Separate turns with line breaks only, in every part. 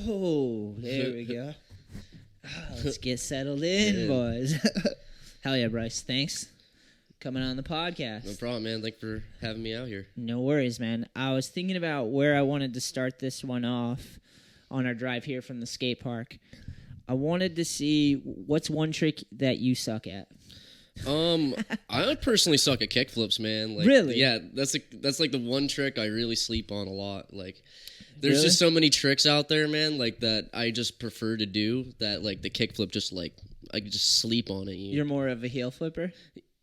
Oh, there we go. Let's get settled in, boys. Hell yeah, Bryce. Thanks. Coming on the podcast.
No problem, man. Thanks for having me out here.
No worries, man. I was thinking about where I wanted to start this one off on our drive here from the skate park. I wanted to see what's one trick that you suck at.
I would personally suck at kickflips, man. Like,
really?
Yeah, that's like the one trick I really sleep on a lot. Like, there's just so many tricks out there, man. Like that I just prefer to do. That like the kickflip, just like I could just sleep on it.
You're more of a heel flipper.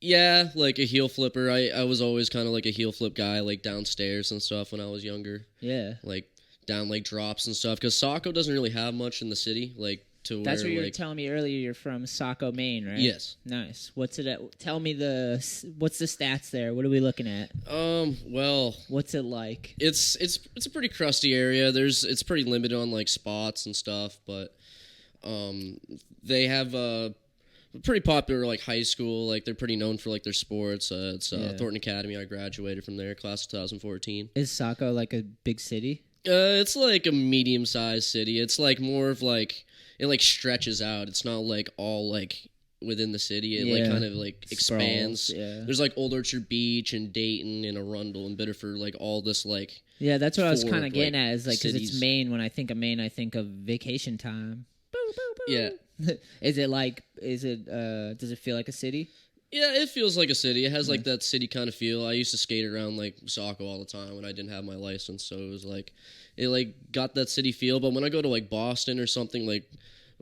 Yeah, like a heel flipper. I was always kind of like a heel flip guy, like downstairs and stuff when I was younger.
Yeah.
Like down like drops and stuff. Because Saco doesn't really have much in the city. Like to where,
that's what you were telling me earlier. You're from Saco, Maine, right?
Yes.
Nice. What's it at? Tell me what's the stats there? What are we looking at?
Well,
what's it like?
It's a pretty crusty area. It's pretty limited on like spots and stuff, but they have a pretty popular like high school. Like they're pretty known for like their sports. It's Thornton Academy. I graduated from there, class of 2014.
Is Saco like a big city?
It's like a medium-sized city. It's like more of like it like stretches out. It's not like all like within the city. It like kind of like expands. There's like Old Orchard Beach and Dayton and Arundel and Biddeford, like all this like.
Yeah, that's what I was kind of getting at. Is like because it's Maine. When I think of Maine, I think of vacation time. Boo, boo, boo.
Yeah.
Is it like? Does it feel like a city?
Yeah, it feels like a city. It has like that city kind of feel. I used to skate around like Saco all the time when I didn't have my license, so it was like it like got that city feel. But when I go to like Boston or something like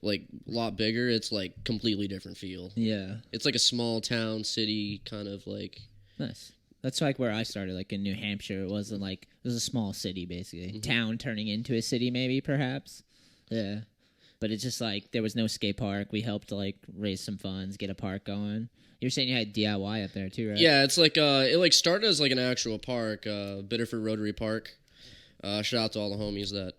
a lot bigger, it's like completely different feel.
Yeah,
it's like a small town city kind of like.
Nice. That's like where I started, like in New Hampshire. It was a small city basically, town turning into a city maybe perhaps. Yeah, but it's just like there was no skate park. We helped like raise some funds, get a park going. You were saying you had DIY up there too, right?
Yeah, it's like it like started as like an actual park, Biddeford Rotary Park. Shout out to all the homies that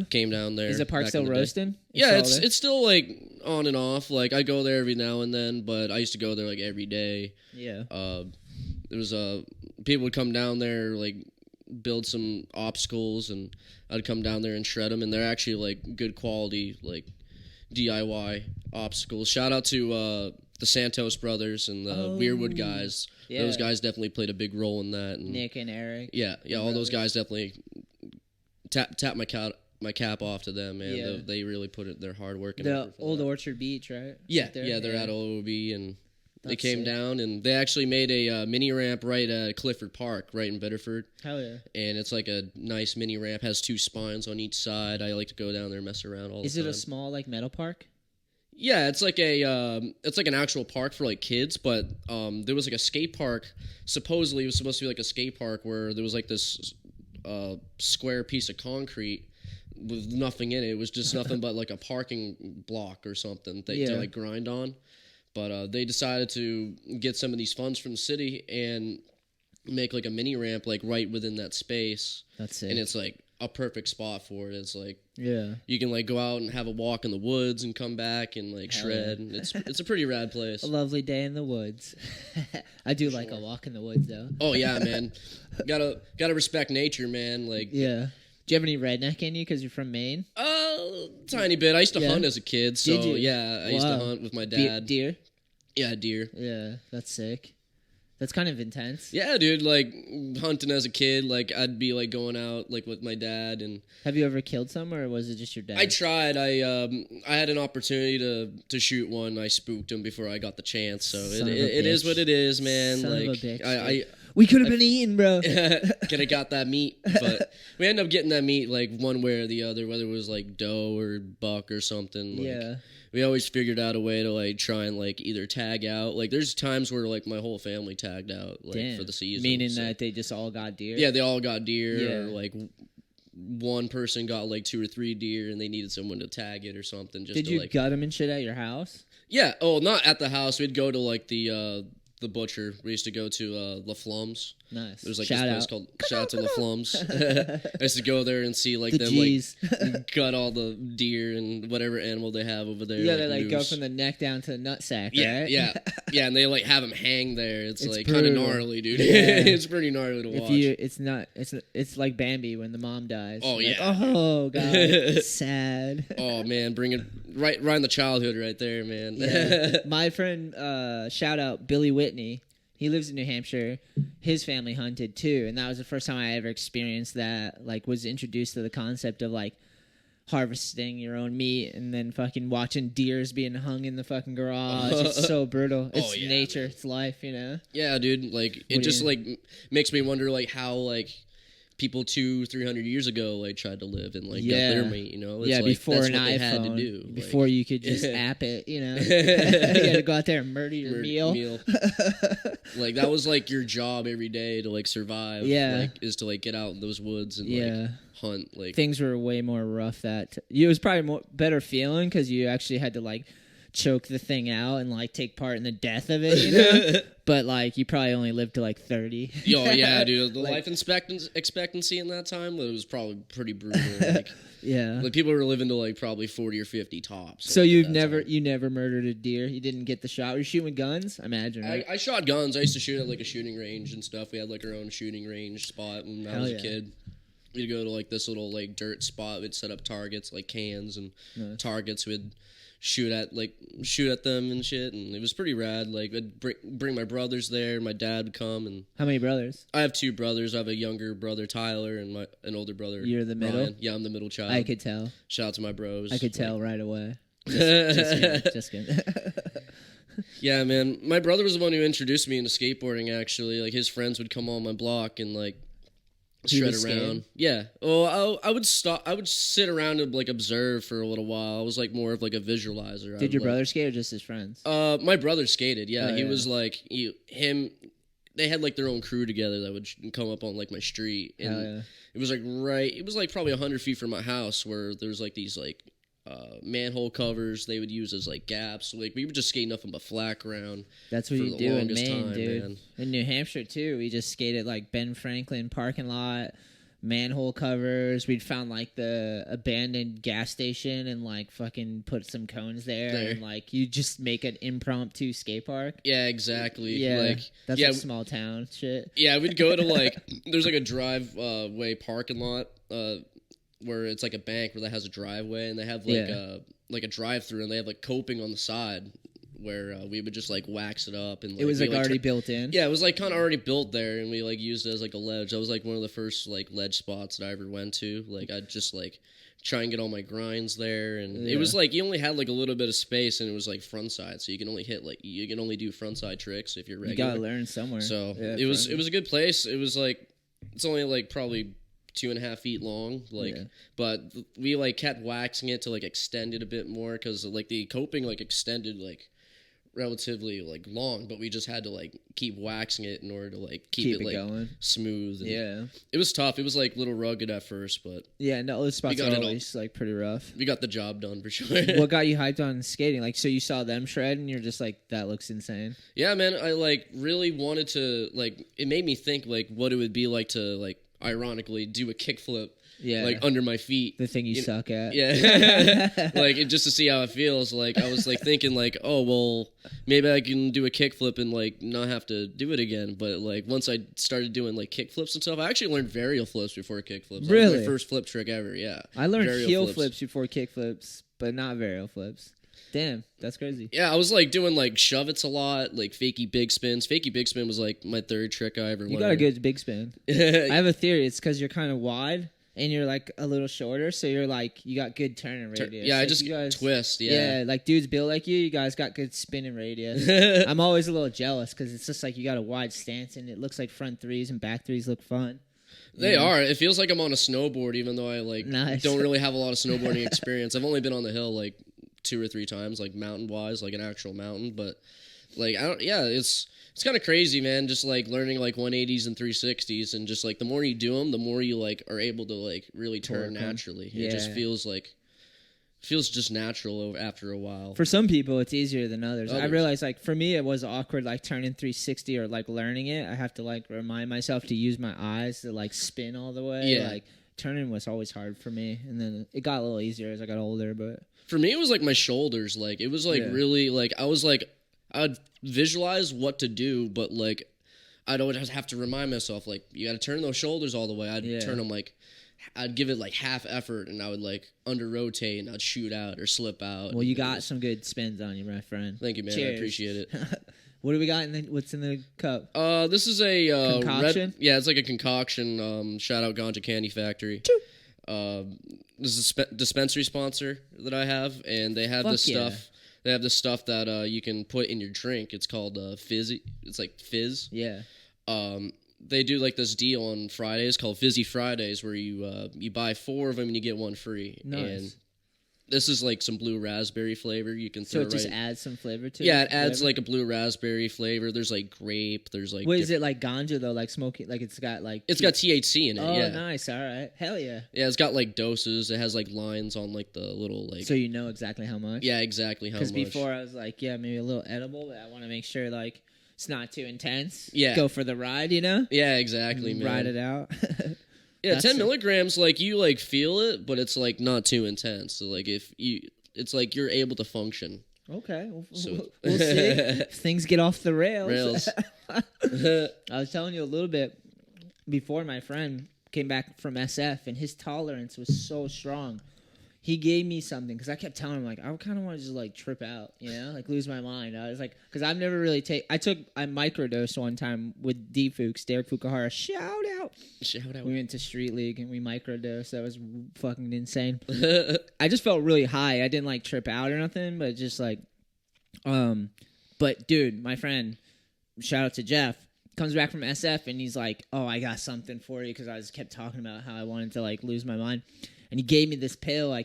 came down there.
Is the park still roasting?
Yeah, it's still like on and off. Like I go there every now and then, but I used to go there like every day.
Yeah.
There was people would come down there like build some obstacles, and I'd come down there and shred them, and they're actually like good quality like DIY obstacles. Shout out to the Santos brothers and the Weirwood guys. Yeah. Those guys definitely played a big role in that. And
Nick and Eric.
Yeah, all those guys definitely tap my cap off to them, man.
Yeah.
They really put their hard work in.
The Old Orchard Beach, right?
Yeah, they're at OOB, and they came down, and they actually made a mini ramp right at Clifford Park, right in Biddeford.
Hell yeah.
And it's like a nice mini ramp, has 2 spines on each side. I like to go down there and mess around all the time.
Is it a small like metal park?
Yeah, it's like an actual park for like kids, but there was like a skate park. Supposedly, it was supposed to be like a skate park where there was like this square piece of concrete with nothing in it. It was just nothing but like a parking block or something to like grind on. But they decided to get some of these funds from the city and make like a mini ramp like right within that space.
That's it.
And it's like a perfect spot for it. It's like
you
can like go out and have a walk in the woods and come back and like shred. And it's a pretty rad place.
A lovely day in the woods. I do like a walk in the woods though.
Oh yeah, man. Gotta respect nature, man. Like
do you have any redneck in you because you're from Maine?
Tiny bit. I used to hunt as a kid, so I used to hunt with my dad.
Deer?
Yeah, deer.
Yeah, that's sick. That's kind of intense.
Yeah, dude, like hunting as a kid, like I'd be like going out like with my dad. And
have you ever killed some, or was it just your dad?
I tried. I had an opportunity to shoot one. I spooked him before I got the chance. So it is what it is, man.
Son
like
of a bitch,
we
could have been eaten, bro.
Could have got that meat, but we ended up getting that meat like one way or the other, whether it was like doe or buck or something. Like, we always figured out a way to like try and like either tag out. Like there's times where like my whole family tagged out like for the season.
Meaning that they just all got deer?
Yeah, they all got deer. Or like one person got like 2 or 3 deer and they needed someone to tag it or something. Just
Did you gut them and shit at your house?
Yeah. Oh, not at the house. We'd go to like the the butcher. We used to go to La Flums.
Nice.
There's like
Shout
this place
out.
called Shout Out to La Flums. I used to go there and see like
The
them
G's.
like gut all the deer and whatever animal they have over there.
You gotta like go
moose.
from the neck down to the nutsack,
Yeah,
right?
yeah, yeah, and they like have them hang there. It's like kind of
brutal.
gnarly, dude.
Yeah.
It's pretty gnarly to watch.
It's like Bambi when the mom dies.
Oh,
Like,
yeah.
oh god, sad.
Oh man, bring it right in the childhood right there, man.
Yeah. My friend, shout out Billy Whitney. He lives in New Hampshire. His family hunted too, and that was the first time I ever experienced that. Like, was introduced to the concept of like harvesting your own meat and then fucking watching deers being hung in the fucking garage. It's so brutal. It's
yeah,
nature.
man.
It's life. You know.
Yeah, dude. Like it just like makes me wonder like how like people 200-300 years ago like tried to live and like got their meat, you know? It's like,
before
that's
an
what they
iPhone,
had to do.
before
like,
you could just app it, you know? You had to go out there and murder your meal.
Like that was like your job every day to like survive.
Yeah.
Like is to like get out in those woods and like hunt. Like
things were way more rough. It was probably better feeling because you actually had to like choke the thing out and like take part in the death of it, you know? But like you probably only lived to like 30.
Yo, yeah, dude. The
Like-
life expectancy in that time was probably pretty brutal. Like,
Yeah.
like people were living to like probably 40 or 50 tops.
So
like,
you
at that time.
never murdered a deer? You didn't get the shot? Were you shooting with guns? I imagine, right?
I shot guns. I used to shoot at like a shooting range and stuff. We had like our own shooting range spot when I
Hell
was
yeah.
a kid. We'd go to like this little like dirt spot. We'd set up targets like cans and
Nice.
targets. We'd shoot at them and shit, and it was pretty rad. Like I'd bring my brothers there. My dad would come, and
How many brothers?
I have 2 brothers. I have a younger brother Tyler and an older brother.
You're the middle?
Ryan. Yeah, I'm the middle child.
I could tell.
Shout out to my bros.
I could tell right away. Just kidding.
Yeah, man. My brother was the one who introduced me into skateboarding. Actually, like his friends would come on my block and like
He
shred
was
around.
scared?
Yeah. Well, I would stop. I would sit around and like observe for a little while. I was like more of like a visualizer.
Did your brother skate or just his friends?
My brother skated. Yeah,
Oh,
he
yeah.
was like him. They had like their own crew together that would come up on like my street, and
Hell yeah.
it was like it was like probably 100 feet from my house where there's like these like manhole covers they would use as like gaps. So, like we would just skate nothing but flat ground.
That's what
for
you
the
do in
longest
Maine,
time,
dude.
man.
In New Hampshire too, we just skated like Ben Franklin parking lot, manhole covers. We'd found like the abandoned gas station and like fucking put some cones there. And like you just make an impromptu skate park.
Yeah, exactly.
Yeah,
Like
that's
yeah,
like small town shit.
yeah, we'd go to like there's like a driveway parking lot where it's like a bank where that has a driveway and they have like a drive through and they have like coping on the side where we would just like wax it up and like,
It was
we,
like already built in.
Yeah, it was like kind of already built there, and we like used it as like a ledge. That was like one of the first like ledge spots that I ever went to. Like I'd just like try and get all my grinds there, and it was like you only had like a little bit of space, and it was like front side, so you can only do front side tricks if you're
You
regular.
gotta learn somewhere.
So
Yeah,
it was a good place. It was like it's only like probably 2.5 feet long, like, but we like kept waxing it to like extend it a bit more because like the coping like extended like relatively like long, but we just had to like keep waxing it in order to like keep it like
going
smooth. And
Yeah.
it was tough. It was like a little rugged at first, but
Yeah, no, those spots
got
are
it all.
always like pretty rough.
we got the job done for sure.
What got you hyped on skating? Like, so you saw them shred and you're just like, that looks insane.
Yeah, man, I like really wanted to like. It made me think like what it would be like to like ironically do a kickflip.
Yeah.
Like under my feet.
The thing you suck at.
Yeah. Like just to see how it feels. Like I was like thinking like, oh well, maybe I can do a kickflip and like not have to do it again. But like once I started doing like kickflips and stuff, I actually learned varial flips before kickflips. That
Really?
was my first flip trick ever. Yeah.
I learned
Varial
heel
flips.
flips before kick flips, but not varial flips. Damn, that's crazy.
Yeah, I was like doing like shove-its a lot, like fakey big spins. Fakey big spin was like my third trick I ever learned.
You got a good big spin. I have a theory. It's because you're kind of wide and you're like a little shorter, so you're like you got good turning radius.
Yeah, I
Like,
just
you guys,
twist. Yeah.
like dudes built like you guys got good spinning radius. I'm always a little jealous because it's just like you got a wide stance and it looks like front threes and back threes look fun.
They are. It feels like I'm on a snowboard, even though I like
Nice.
don't really have a lot of snowboarding experience. I've only been on the hill like 2 or 3 times, like mountain wise, like an actual mountain. But like I don't. Yeah, it's kind of crazy, man. Just like learning like 180s and 360s, and just like the more you do them, the more you like are able to like really turn
Torque 'em.
naturally.
Yeah.
It just feels like feels just natural after a while.
For some people, it's easier than others. I
Others.
realize, like, for me, it was awkward, like, turning 360 or, like, learning it. I have to, like, remind myself to use my eyes to, like, spin all the way.
Yeah.
Like, turning was always hard for me. And then it got a little easier as I got older, but...
For me, it was, like, my shoulders. Like, it was, like, really, like, I was, like, I'd visualize what to do, but, like, I'd always have to remind myself, like, you got to turn those shoulders all the way. I'd turn them, like, I'd give it, like, half effort, and I would, like, under-rotate, and I'd shoot out or slip out.
Well, you got some good spins on you, my friend.
Thank you, man.
Cheers.
I appreciate it.
What do we got what's in the cup?
This is a
concoction?
yeah, it's like a concoction. Shout out Ganja Candy Factory. This is a dispensary sponsor that I have, and they have this stuff. They have this stuff that you can put in your drink. It's called Fizzy. It's like Fizz.
Yeah.
They do like this deal on Fridays called Fizzy Fridays, where you buy 4 of them and you get 1 free.
Nice.
And this is like some blue raspberry flavor. You can throw
So it just adds some flavor to it?
Yeah, it adds like a blue raspberry flavor. There's like grape. There's like...
What is it, like ganja, though? Like smoking? Like it's got like...
It's got THC in it,
Oh,
yeah.
nice. All right. Hell yeah.
Yeah, it's got like doses. It has like lines on like the little like...
So you know exactly how much?
Yeah, exactly how much.
Because before I was like, yeah, maybe a little edible, but I want to make sure like it's not too intense.
Yeah.
Go for the ride, you know?
Yeah, exactly, man.
Ride it out.
Yeah, 10 milligrams, like you like feel it, but it's like not too intense. So like if you... It's like you're able to function.
Okay.
So-
We'll see. If things get off the
Rails.
I was telling you a little bit before my friend came back from SF, and his tolerance was so strong. He gave me something, because I kept telling him, like, I kind of want to just, like, trip out, you know? Like, lose my mind. I was like, because I've never really I microdosed one time with D-Fuchs, Derek Fukuhara. Shout out.
Shout out.
We went to Street League, and we microdosed. That was fucking insane. I just felt really high. I didn't, like, trip out or nothing, but just, like, but, dude, my friend, shout out to Jeff, comes back from SF, and he's like, oh, I got something for you, because I just kept talking about how I wanted to, like, lose my mind. And he gave me this pill. I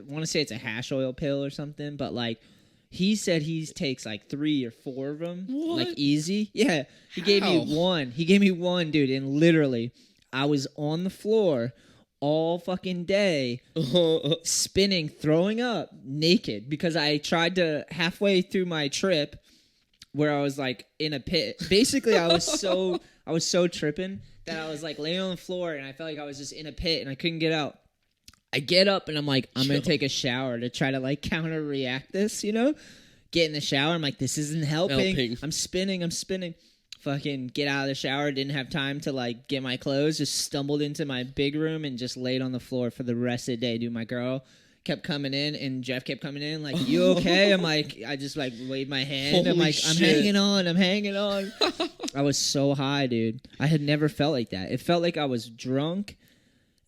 want to say it's a hash oil pill or something, but, like, he said he takes, like, 3 or 4 of them.
What?
Like, easy. Yeah. He gave me one. He gave me one, dude, and literally, I was on the floor all fucking day, spinning, throwing up, naked, because I tried to, halfway through my trip, where I was, like, in a pit. Basically, I was so tripping that I was, like, laying on the floor, and I felt like I was just in a pit, and I couldn't get out. I get up, and I'm like, I'm going to take a shower to try to, like, counter-react this, you know? Get in the shower. I'm like, this isn't helping. I'm spinning. Fucking get out of the shower. Didn't have time to, like, get my clothes. Just stumbled into my big room and just laid on the floor for the rest of the day. Dude, my girl kept coming in, and Jeff kept coming in, like, you okay? I'm like, I just, like, waved my hand.
Holy
I'm like,
shit.
I'm hanging on. I was so high, dude. I had never felt like that. It felt like I was drunk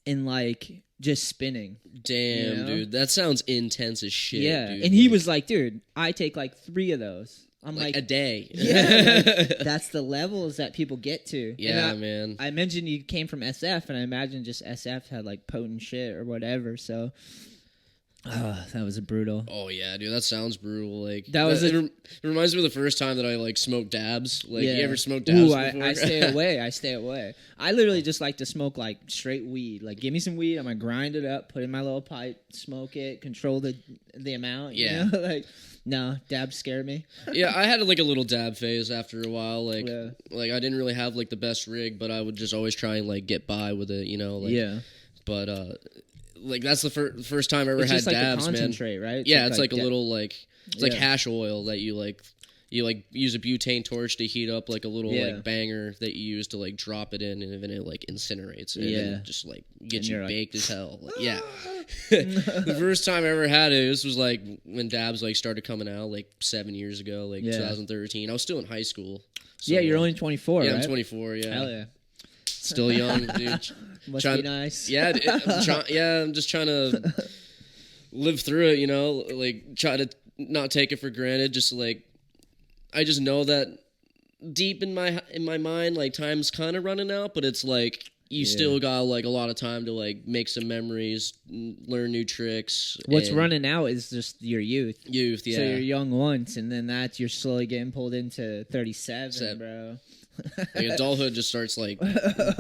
and, like, just spinning.
Damn,
you know?
dude. That sounds intense as shit,
Yeah.
dude.
And he was like, dude, I take, like, 3 of those. I'm like
a day.
Yeah, like, that's the levels that people get to.
Yeah, man.
I mentioned you came from SF, and I imagine just SF had, like, potent shit or whatever, so... that was a brutal.
Oh yeah, dude, that sounds brutal. Like
It
reminds me of the first time that I like smoked dabs. Like,
Yeah.
you ever smoked dabs before?
I stay away. I literally just like to smoke, like, straight weed. Like, give me some weed, I'm gonna grind it up, put it in my little pipe, smoke it, control the amount.
Yeah.
You know? Like, no, dabs scare me.
Yeah, I had like a little dab phase after a while. Like,
Yeah.
like I didn't really have like the best rig, but I would just always try and like get by with it. You know? Like,
Yeah.
But like that's the first time I ever
It's
had
just like
dabs,
a
man.
concentrate, right?
Yeah, it's like a little like it's like
Yeah.
hash oil that you like use a butane torch to heat up like a little
Yeah.
like banger that you use to like drop it in, and then it like incinerates and
Yeah.
then just like get
And
you
you're like,
baked as hell. Like, yeah. The first time I ever had it, this was like when dabs like started coming out like 7 years ago, like
Yeah.
2013. I was still in high school. So,
Yeah, you're only 24,
yeah,
right?
I'm 24. Yeah,
Hell yeah.
still young, dude.
Must
Trying-
be nice.
Yeah, I'm just trying to live through it, you know, like try to not take it for granted. Just like I just know that deep in my mind, like time's kind of running out, but it's like you still got like a lot of time to like make some memories, learn new tricks.
What's
and
running out is just your youth.
Youth, yeah.
So you're young once, and then you're slowly getting pulled into 37,
Seven.
bro.
Like adulthood just starts like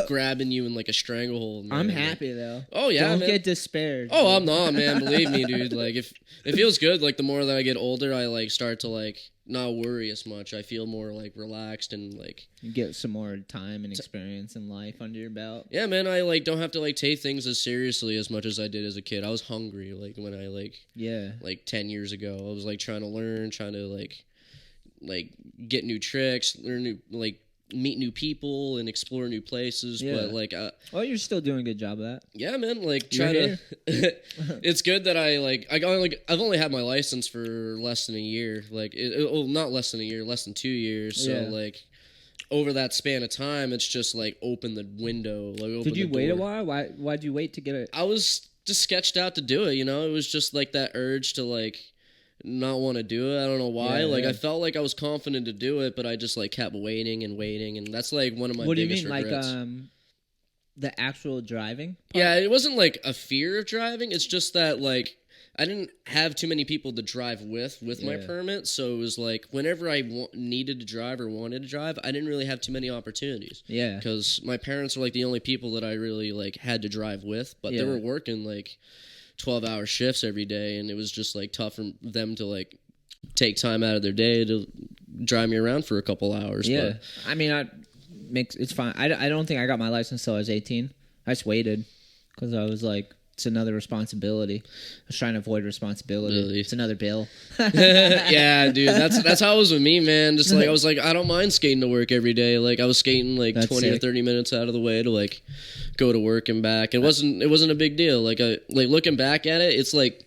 grabbing you in like a stranglehold. Man.
I'm happy though.
Oh yeah,
don't
man.
get despaired.
Oh, I'm not, man. Believe me, dude. Like if it feels good. Like the more that I get older, I like start to like not worry as much. I feel more like relaxed and like
you get some more time and experience in life under your belt.
Yeah, man. I like don't have to like take things as seriously as much as I did as a kid. I was hungry like when I like 10 years ago. I was like trying to learn, trying to like get new tricks, learn new meet new people and explore new places. Yeah. But like
well, you're still doing a good job of that.
Yeah, man. Like try to it's good that I've only had my license for less than a year. Like not less than a year, less than 2 years. So like over that span of time, it's just like open the window. Like open
Did you
the
wait
door.
a while? Why'd you wait to get it?
I was just sketched out to do it, you know? It was just like that urge to like not want to do it. I don't know why. I felt like I was confident to do it, but I just like kept waiting, and that's like one of my biggest regrets.
Like the actual driving part?
Yeah, it wasn't like a fear of driving. It's just that like I didn't have too many people to drive with my permit, so it was like whenever I needed to drive or wanted to drive, I didn't really have too many opportunities.
Yeah,
because my parents were like the only people that I really like had to drive with, but they were working like 12-hour shifts every day, and it was just like tough for them to like take time out of their day to drive me around for a couple hours.
Yeah, but I mean, it's fine. I don't think I got my license till I was 18. I just waited because I was like, it's another responsibility. I was trying to avoid responsibility. Really? It's another bill.
Yeah, dude, that's how it was with me, man. Just like I was like, I don't mind skating to work every day. Like I was skating like that's 20 sick. Or 30 minutes out of the way to like go to work and back. It wasn't a big deal. Like looking back at it, it's like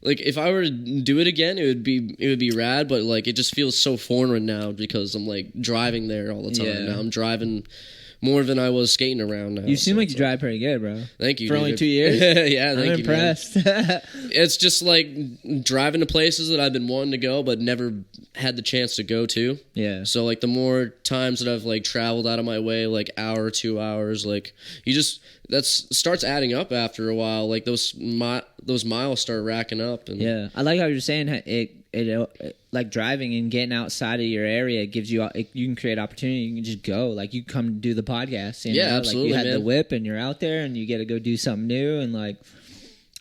if I were to do it again, it would be rad. But like it just feels so foreign now because I'm like driving there all the time. Yeah. Now I'm driving more than I was skating around now.
You seem like you drive pretty good, bro.
Thank you.
For only 2 years?
Yeah, thank you.
I'm impressed.
It's just like driving to places that I've been wanting to go but never had the chance to go to. Yeah. So like the more times that I've like traveled out of my way, like hour, 2 hours, like that starts adding up after a while. Like those miles start racking up. And
yeah, I like how you're saying it like driving and getting outside of your area gives you can create opportunity. You can just go, like you come do the podcast. You know?
Absolutely.
Like you had the whip and you're out there and you get to go do something new and like.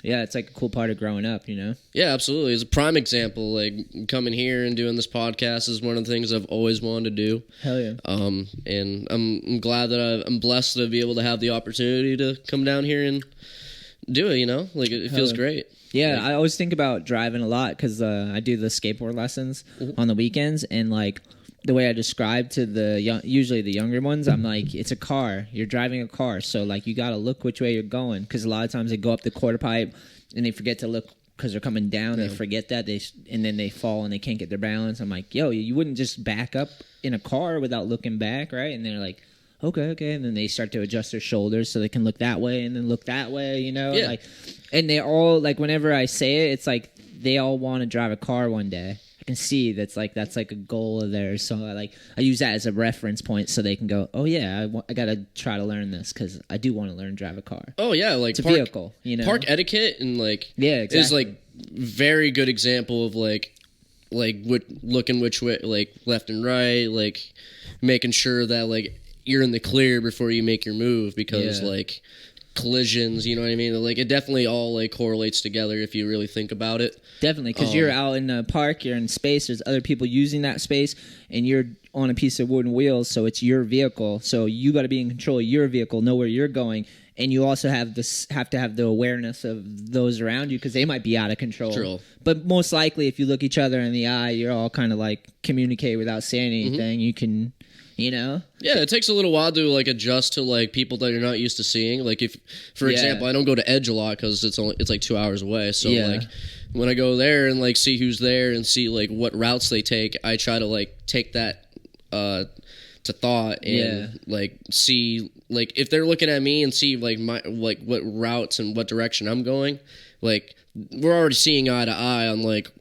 Yeah, it's like a cool part of growing up, you know? Yeah,
absolutely. It's a prime example. Like, coming here and doing this podcast is one of the things I've always wanted to do.
Hell yeah.
And I'm glad that I'm blessed to be able to have the opportunity to come down here and do it, you know? Like, it feels great.
Yeah, I always think about driving a lot because I do the skateboard lessons on the weekends, and, like, the way I describe to usually the younger ones, I'm like, it's a car. You're driving a car, so like you gotta look which way you're going. Because a lot of times they go up the quarter pipe and they forget to look because they're coming down. Yeah. They forget that and then they fall and they can't get their balance. I'm like, yo, you wouldn't just back up in a car without looking back, right? And they're like, okay, and then they start to adjust their shoulders so they can look that way and then look that way, you know?
Yeah.
Like, and they all like whenever I say it, it's like they all want to drive a car one day. I can see that's like a goal of theirs, so I use that as a reference point so they can go, oh yeah, I gotta try to learn this because I do want to learn to drive a car.
Oh yeah, like
it's a vehicle, you know.
Park etiquette and like
exactly.
is like very good example of like looking which way, like left and right, like making sure that like you're in the clear before you make your move because like collisions, you know what I mean? Like it definitely all like correlates together if you really think about it.
Definitely, because you're out in a park, you're in space, there's other people using that space, and you're on a piece of wooden wheels, so it's your vehicle. So you got to be in control of your vehicle, know where you're going, and you also have to have the awareness of those around you because they might be out of control.
True.
But most likely, if you look each other in the eye, you're all kind of like communicate without saying anything. You can. You know?
Yeah, it takes a little while to like adjust to like people that you're not used to seeing. Like if, for example, I don't go to Edge a lot because it's like 2 hours away. So like when I go there and like see who's there and see like what routes they take, I try to like take that to thought and like see like if they're looking at me and see like my like what routes and what direction I'm going, like we're already seeing eye to eye on like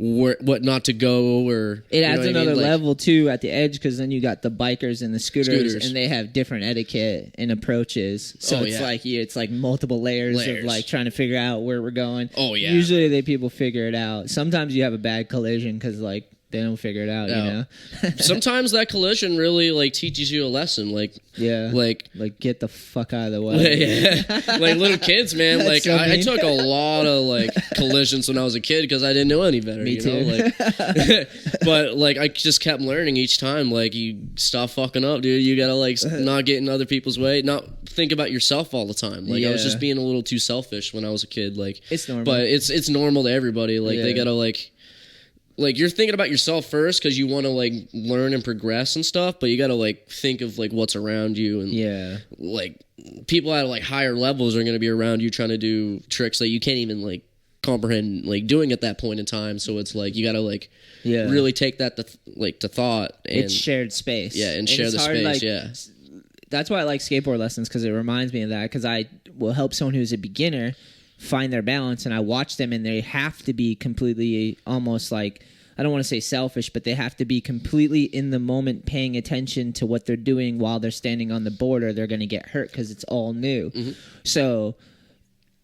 what not to go, or
it adds another level too at the Edge because then you got the bikers and the scooters and they have different etiquette and approaches. So it's like multiple layers of like trying to figure out where we're going.
Oh yeah.
Usually people figure it out. Sometimes you have a bad collision because like they don't figure it out.
Yeah.
You know.
Sometimes that collision really like teaches you a lesson. Like like
get the fuck out of the way.
Yeah. Like little kids, man. Like
so
I
mean.
took a lot of like collisions when I was a kid because I didn't know any better.
Me
you
too.
Know? Like, but like I just kept learning each time. Like you stop fucking up, dude. You gotta like not get in other people's way. Not think about yourself all the time. Like I was just being a little too selfish when I was a kid. Like
it's normal,
but it's normal to everybody. Like they gotta like you're thinking about yourself first because you want to like learn and progress and stuff, but you got to like think of like what's around you and like people at like higher levels are going to be around you trying to do tricks that you can't even like comprehend like doing at that point in time. So it's like you got to like really take that to thought. And
it's shared space.
Yeah, and share the space. Like,
that's why I like skateboard lessons because it reminds me of that. Because I will help someone who's a beginner find their balance, and I watch them, and they have to be completely almost like, I don't want to say selfish, but they have to be completely in the moment paying attention to what they're doing while they're standing on the board, or they're going to get hurt because it's all new. So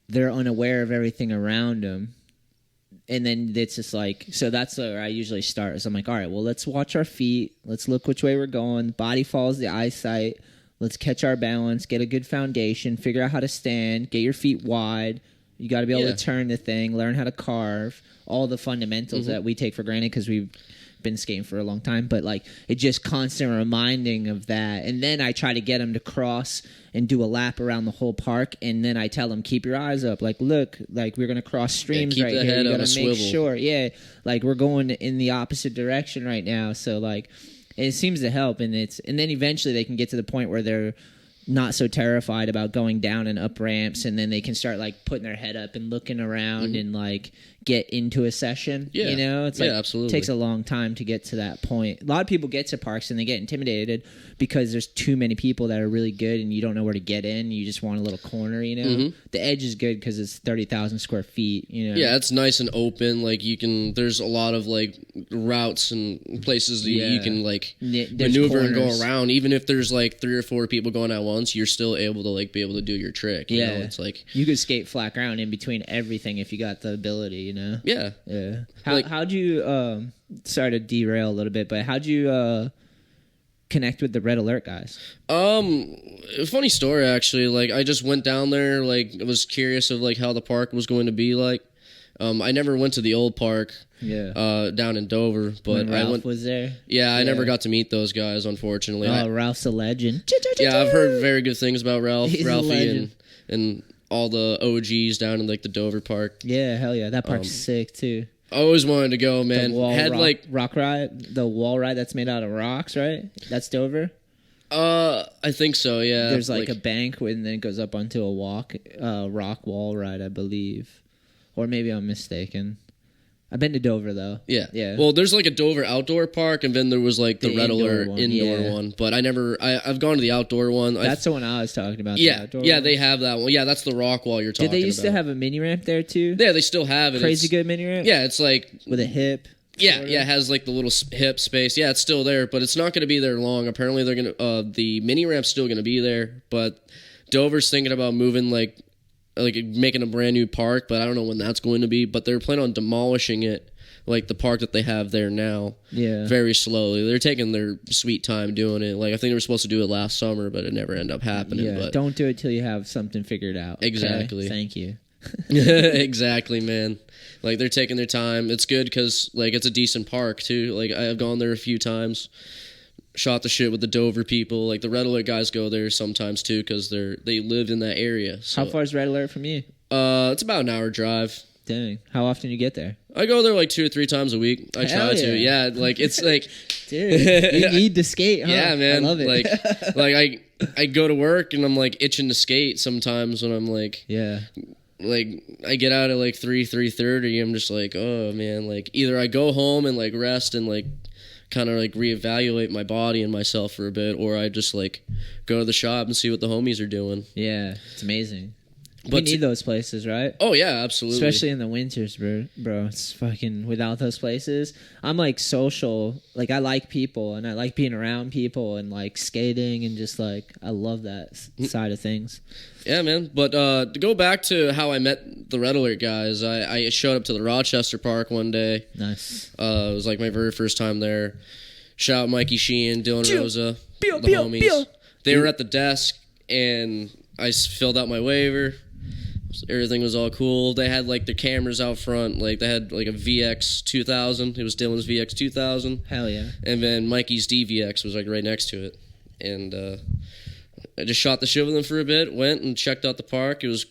they're unaware of everything around them. And then it's just like, so that's where I usually start. So I'm like, all right, well, let's watch our feet. Let's look which way we're going. Body follows the eyesight. Let's catch our balance, get a good foundation, figure out how to stand, get your feet wide. You got to be able to turn the thing, learn how to carve, all the fundamentals that we take for granted because we've been skating for a long time. But like, it just constant reminding of that. And then I try to get them to cross and do a lap around the whole park. And then I tell them, keep your eyes up. Like, look, like we're going to cross streams right here. You got to make sure. Yeah. Like we're going in the opposite direction right now. So like, it seems to help. And then eventually they can get to the point where they're not so terrified about going down and up ramps, and then they can start like putting their head up and looking around and like get into a session. You know, it's like
absolutely.
It takes a long time to get to that point. A lot of people get to parks and they get intimidated because there's too many people that are really good and you don't know where to get in. You just want a little corner, you know. The edge is good because it's 30,000 square feet, you know.
Yeah, it's nice and open. Like you can, there's a lot of like routes and places that you can like maneuver and go around. Even if there's like 3 or 4 people going at once, you're still able to like be able to do your trick. You know? It's like
you could skate flat ground in between everything if you got the ability, you know.
Yeah.
How'd you sorry to derail a little bit, but how'd you connect with the Red Alert guys?
A funny story actually. Like I just went down there, like I was curious of like how the park was going to be like. I never went to the old park down in Dover, but
when Ralph
I went
was there.
Yeah, I never got to meet those guys, unfortunately.
Ralph's a legend.
Yeah, I've heard very good things about
He's
Ralphie and all the OGs down in like the Dover park.
Yeah, hell yeah, that park's sick too.
I always wanted to go, man.
Rock ride, the wall ride that's made out of rocks, right? That's Dover.
I think so. Yeah.
There's like a bank and then it goes up onto a rock wall ride, I believe, or maybe I'm mistaken. I've been to Dover though.
Yeah. Well, there's like a Dover outdoor park, and then there was like the Red Alert indoor one. But I've gone to the outdoor one.
That's the one I was talking about.
Yeah, they have that one. Yeah, that's the rock wall you're talking about.
Did they used to have a mini ramp there too?
Yeah, they still have it.
Crazy good mini ramp.
Yeah, it's like
with a hip.
Yeah, it has like the little hip space. Yeah, it's still there, but it's not going to be there long. Apparently, they're gonna the mini ramp's still going to be there, but Dover's thinking about moving like making a brand new park, but I don't know when that's going to be. But they're planning on demolishing it, like the park that they have there now. Yeah, very slowly. They're taking their sweet time doing it. Like I think they were supposed to do it last summer, but it never ended up happening.
Yeah,
but
don't do it till you have something figured out.
Exactly.
Okay? Thank you.
Exactly, man. Like they're taking their time. It's good because like it's a decent park too. Like I've gone there a few times. Shot the shit with the Dover people. Like the Red Alert guys go there sometimes too because they live in that area. So.
How far is Red Alert from you?
It's about an hour drive.
Dang. How often you get there?
I go there like 2 or 3 times a week. I try to. Yeah, like it's like
dude, you need to skate, huh?
Yeah, man.
I love it.
like I go to work and I'm like itching to skate sometimes when I'm like like I get out at like 3:30. I'm just like, oh man, like either I go home and like rest and like kind of like reevaluate my body and myself for a bit, or I just like go to the shop and see what the homies are doing.
Yeah, it's amazing. We need those places, right?
Oh yeah, absolutely.
Especially in the winters, bro. It's fucking without those places. I'm like social. Like I like people and I like being around people and like skating and just like I love that side of things.
Yeah, man. But to go back to how I met the Red Alert guys, I showed up to the Rochester Park one day.
Nice.
It was like my very first time there. Shout out Mikey Sheehan, Dylan Rosa, the homies. They were at the desk and I filled out my waiver. Everything was all cool. They had like their cameras out front. Like they had like a VX 2000. It was Dylan's VX 2000.
Hell yeah.
And then Mikey's DVX was like right next to it. And I just shot the shit with them for a bit. Went and checked out the park. It was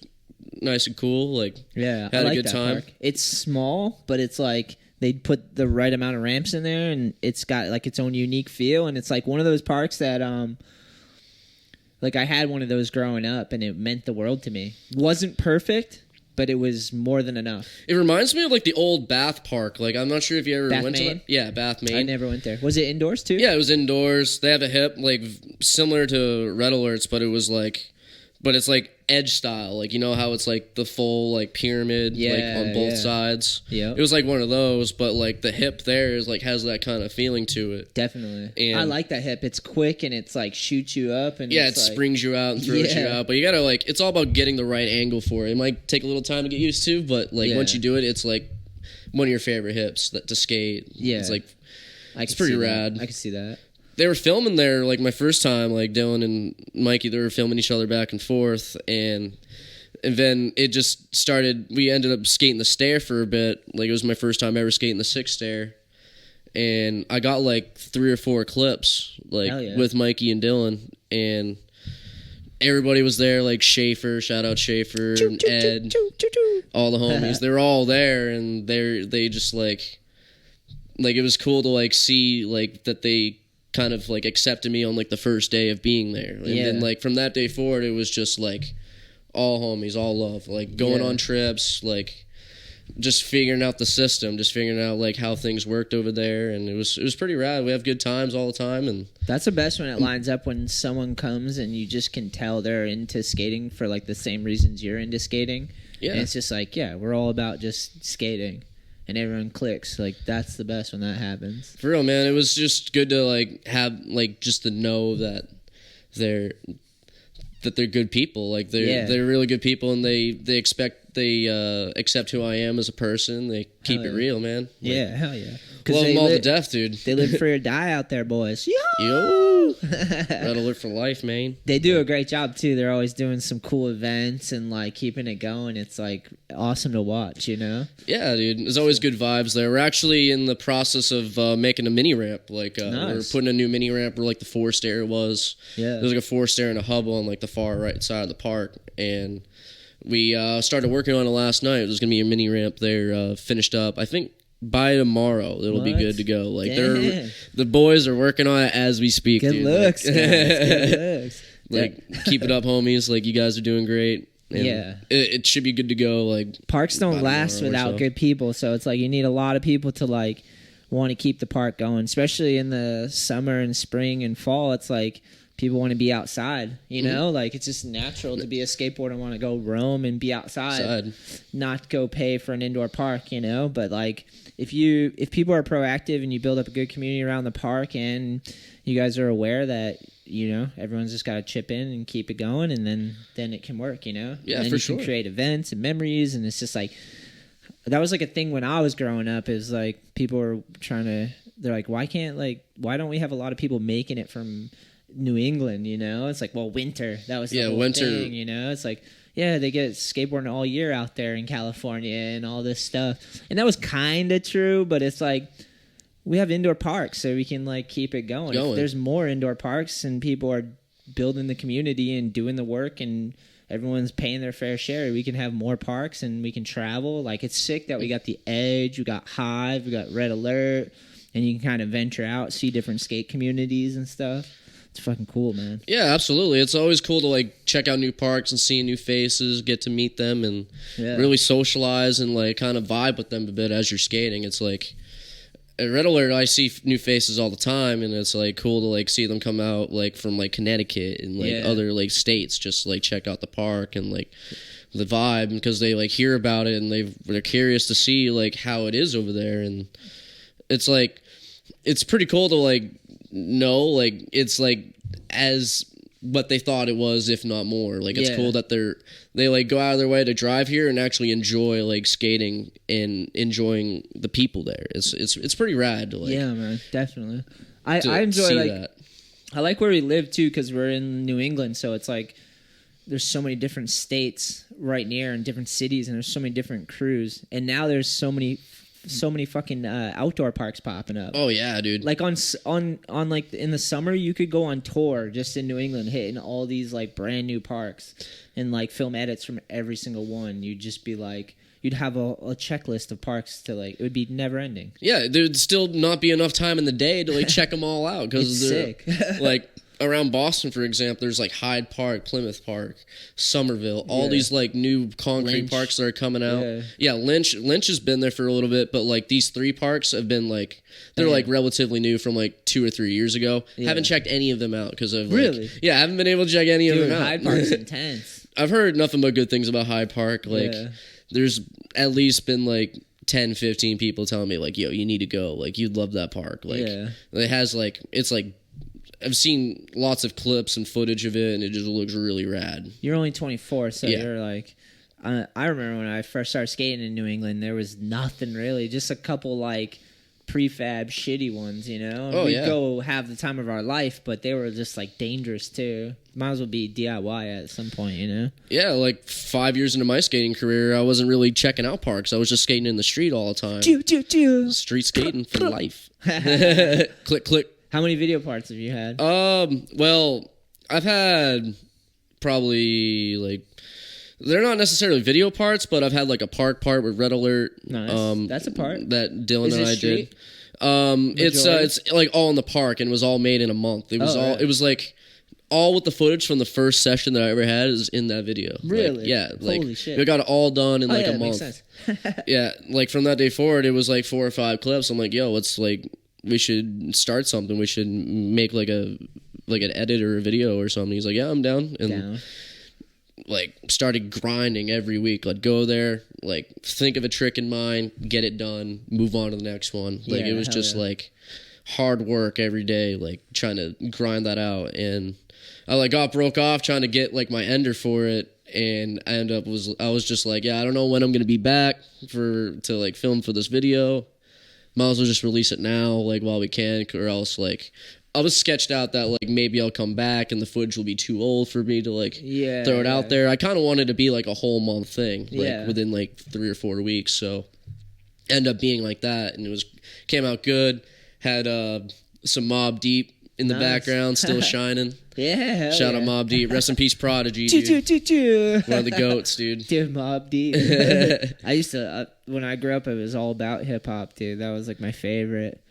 nice and cool. Like
yeah,
had
I like
a good time.
Park. It's small, but it's like they put the right amount of ramps in there, and it's got like its own unique feel. And it's like one of those parks that like I had one of those growing up, and it meant the world to me. Wasn't perfect, but it was more than enough.
It reminds me of like the old Bath Park. Like I'm not sure if you ever
Bath,
went
Maine?
to that. Yeah, Bath, Maine.
I never went there. Was it indoors too?
Yeah, it was indoors. They have a hip like similar to Red Alerts, but it was like, but it's like edge style. Like you know how it's like the full like pyramid like on both sides.
Yeah,
it was like one of those, but like the hip there is like has that kind of feeling to it.
Definitely,
and
I like that hip. It's quick and it's like shoots you up and
yeah,
it's
it
like,
springs you out and throws you out. But you gotta like, it's all about getting the right angle for it. It might take a little time to get used to, but like once you do it, it's like one of your favorite hips to skate. Yeah, it's like it's pretty rad.
I can see that.
They were filming there like my first time, like Dylan and Mikey. They were filming each other back and forth, and then it just started. We ended up skating the stair for a bit. Like it was my first time ever skating the 6 stair, and I got like 3 or 4 clips like with Mikey and Dylan, and everybody was there. Like Schaefer, shout out Schaefer, and Ed, all the homies. They were all there, and they just like it was cool to like see like that they kind of like accepted me on like the first day of being there, and then like from that day forward it was just like all homies, all love, like going on trips, like just figuring out the system, just figuring out like how things worked over there, and it was pretty rad. We have good times all the time, and
that's the best when it lines up, when someone comes and you just can tell they're into skating for like the same reasons you're into skating. And it's just like we're all about just skating. And everyone clicks. Like that's the best when that happens.
For real, man. It was just good to like have like just to know that they're good people. Like they're really good people, and they accept who I am as a person. They keep it real, man. Like,
hell yeah.
Love them all to death, dude.
They live free or die out there, boys.
Yo! Red Alert for life, man.
They do a great job too. They're always doing some cool events and like keeping it going. It's like awesome to watch, you know?
Yeah, dude. There's always good vibes there. We're actually in the process of making a mini ramp. Like we're putting a new mini ramp where like the 4 stair was. Yeah. There's like a 4 stair and a hub on like the far right side of the park, and we started working on it last night. There's gonna be a mini ramp there, finished up. I think by tomorrow it'll be good to go. Like the boys are working on it as we speak.
Good
dude.
looks, guys. Good looks.
Like keep it up, homies. Like you guys are doing great. And it should be good to go. Like
parks don't last without good people, so it's like you need a lot of people to like want to keep the park going, especially in the summer and spring and fall. It's like people want to be outside, you know? Like, it's just natural to be a skateboarder and want to go roam and be outside, not go pay for an indoor park, you know? But, like, if people are proactive and you build up a good community around the park and you guys are aware that, you know, everyone's just got to chip in and keep it going, and then it can work, you know?
Yeah,
and then
for
you
sure.
can create events and memories, and it's just, like, that was, like, a thing when I was growing up is, like, people were trying to, they're like, why don't we have a lot of people making it from New England, you know? It's like, well, winter. That was the whole
winter
thing, you know? It's like, they get skateboarding all year out there in California and all this stuff. And that was kind of true, but it's like we have indoor parks, so we can like keep it going. If there's more indoor parks and people are building the community and doing the work and everyone's paying their fair share, we can have more parks and we can travel. Like, it's sick that we got the Edge, we got Hive, we got Red Alert, and you can kind of venture out, see different skate communities and stuff. It's fucking cool, man.
Yeah, absolutely. It's always cool to like check out new parks and see new faces, get to meet them, and really socialize and like kind of vibe with them a bit as you're skating. It's like At Red Alert, I see new faces all the time, and it's like cool to like see them come out like from like Connecticut and like other like states just to, like check out the park and like the vibe, because they like hear about it and they're curious to see like how it is over there, and it's like it's pretty cool to like know like it's like as what they thought it was, if not more. Like it's cool that they like go out of their way to drive here and actually enjoy like skating and enjoying the people there. It's pretty rad to like
man, definitely. I enjoy like that. I like where we live too, because we're in New England, so it's like there's so many different states right near and different cities, and there's so many different crews, and now there's so many fucking outdoor parks popping up.
Oh yeah, dude.
Like on like in the summer, you could go on tour just in New England, hitting all these like brand new parks, and like film edits from every single one. You'd just be like, you'd have a checklist of parks to like, it would be never ending.
Yeah, there'd still not be enough time in the day to like check them all out, because they're
sick.
Like around Boston, for example, there's like Hyde Park, Plymouth Park, Somerville, all these like new concrete parks that are coming out. Yeah, Lynch has been there for a little bit, but like these 3 parks have been like, they're like relatively new from like 2 or 3 years ago. Haven't checked any of them out because of like, I haven't been able to check any of them out.
Hyde Park's intense.
I've heard nothing but good things about Hyde Park. Like there's at least been like 10, 15 people telling me like, yo, you need to go. Like you'd love that park. Like it has like, it's like, I've seen lots of clips and footage of it, and it just looks really rad.
You're only 24, so you're like... I remember when I first started skating in New England, there was nothing really. Just a couple, like, prefab shitty ones, you know? And we'd go have the time of our life, but they were just, like, dangerous, too. Might as well be DIY at some point, you know? Yeah,
like, 5 years into my skating career, I wasn't really checking out parks. I was just skating in the street all the time. Street skating for life. Click, click.
How many video parts have you had?
Well, I've had probably like, they're not necessarily video parts, but I've had like a park part with Red Alert.
Nice. That's a part
that Dylan and I did. It's like all in the park, and it was all made in a month. It was it was like all with the footage from the first session that I ever had is in that video.
Really?
Like, like
holy shit.
We got it all done in like a month.
Makes sense.
Yeah, like from that day forward, it was like 4 or 5 clips. I'm like, yo, let's like. We should start something. We should make like an edit or a video or something. He's like, yeah, I'm down. And like started grinding every week. Like go there, like think of a trick in mind, get it done, move on to the next one. Like it was just like hard work every day, like trying to grind that out. And I like broke off trying to get like my ender for it. And I was just like, yeah, I don't know when I'm going to be back to like film for this video. Might as well just release it now, like, while we can, or else, like, I was sketched out that, like, maybe I'll come back and the footage will be too old for me to, like, throw it out there. I kind of wanted to be, like, a whole month thing, like, within, like, 3 or 4 weeks, so end up being like that, and came out good, had some Mobb Deep in the background, still shining. Shout out Mobb Deep. Rest in peace, Prodigy, dude. One of the goats, dude.
Dude, Mobb Deep. I used to, when I grew up, it was all about hip-hop, dude. That was, like, my favorite.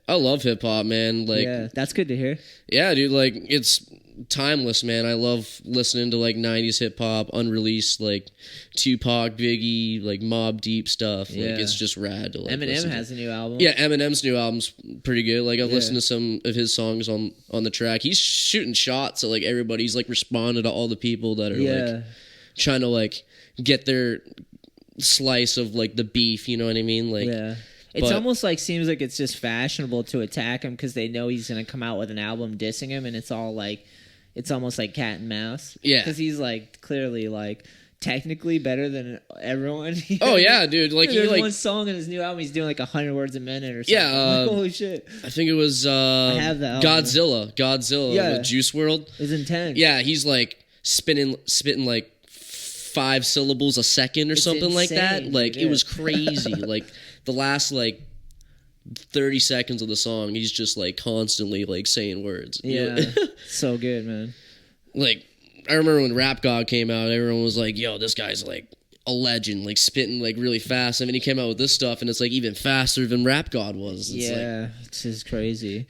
I love hip-hop, man. Like,
yeah, that's good to hear.
Yeah, dude, like, it's timeless, man. I love listening to, like, 90s hip-hop, unreleased, like, Tupac, Biggie, like, Mobb Deep stuff. Like, it's just rad to, like,
Eminem has a new album.
Yeah, Eminem's new album's pretty good. Like, I've listened to some of his songs on the track. He's shooting shots at, like, everybody. He's, like, responding to all the people that are, like, trying to, like, get their slice of, like, the beef, you know what I mean? Like,
it's almost like, seems like it's just fashionable to attack him because they know he's going to come out with an album dissing him, and it's all, like, it's almost like cat and mouse. Yeah. Because he's, like, clearly, like, technically better than everyone.
Oh, yeah, dude. Like,
there's one song in his new album, he's doing, like, 100 words a minute or something.
Yeah.
Like, holy shit.
I think it was
I have that album.
Godzilla with Juice WRLD.
It's intense.
Yeah, he's, like, spitting, like, 5 syllables a second or something insane, like that. Like, it was crazy. Like, the last, like, 30 seconds of the song, he's just, like, constantly, like, saying words.
Yeah. So good, man.
Like, I remember when Rap God came out, everyone was like, yo, this guy's, like, a legend, like, spitting, like, really fast. I mean, he came out with this stuff, and it's, like, even faster than Rap God was. It's
it's just crazy.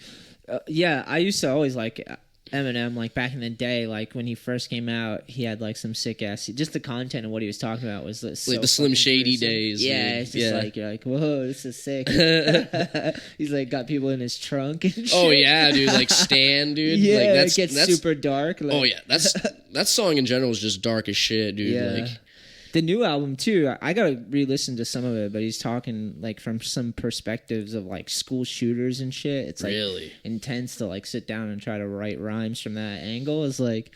Yeah, I used to always like Eminem, like back in the day, like when he first came out, he had like some sick ass. Just the content of what he was talking about was so
like the Slim Shady
gruesome.
days.
Yeah, it's just like you're like, whoa, this is sick. He's like got people in his trunk and shit.
Oh yeah, dude, like Stan, dude.
Yeah,
like,
it gets super dark. Like,
oh yeah, that song in general is just dark as shit, dude.
Yeah.
Like
the new album too, I gotta re-listen to some of it, but he's talking like from some perspectives of like school shooters and shit. It's like
really
intense to like sit down and try to write rhymes from that angle. It's like,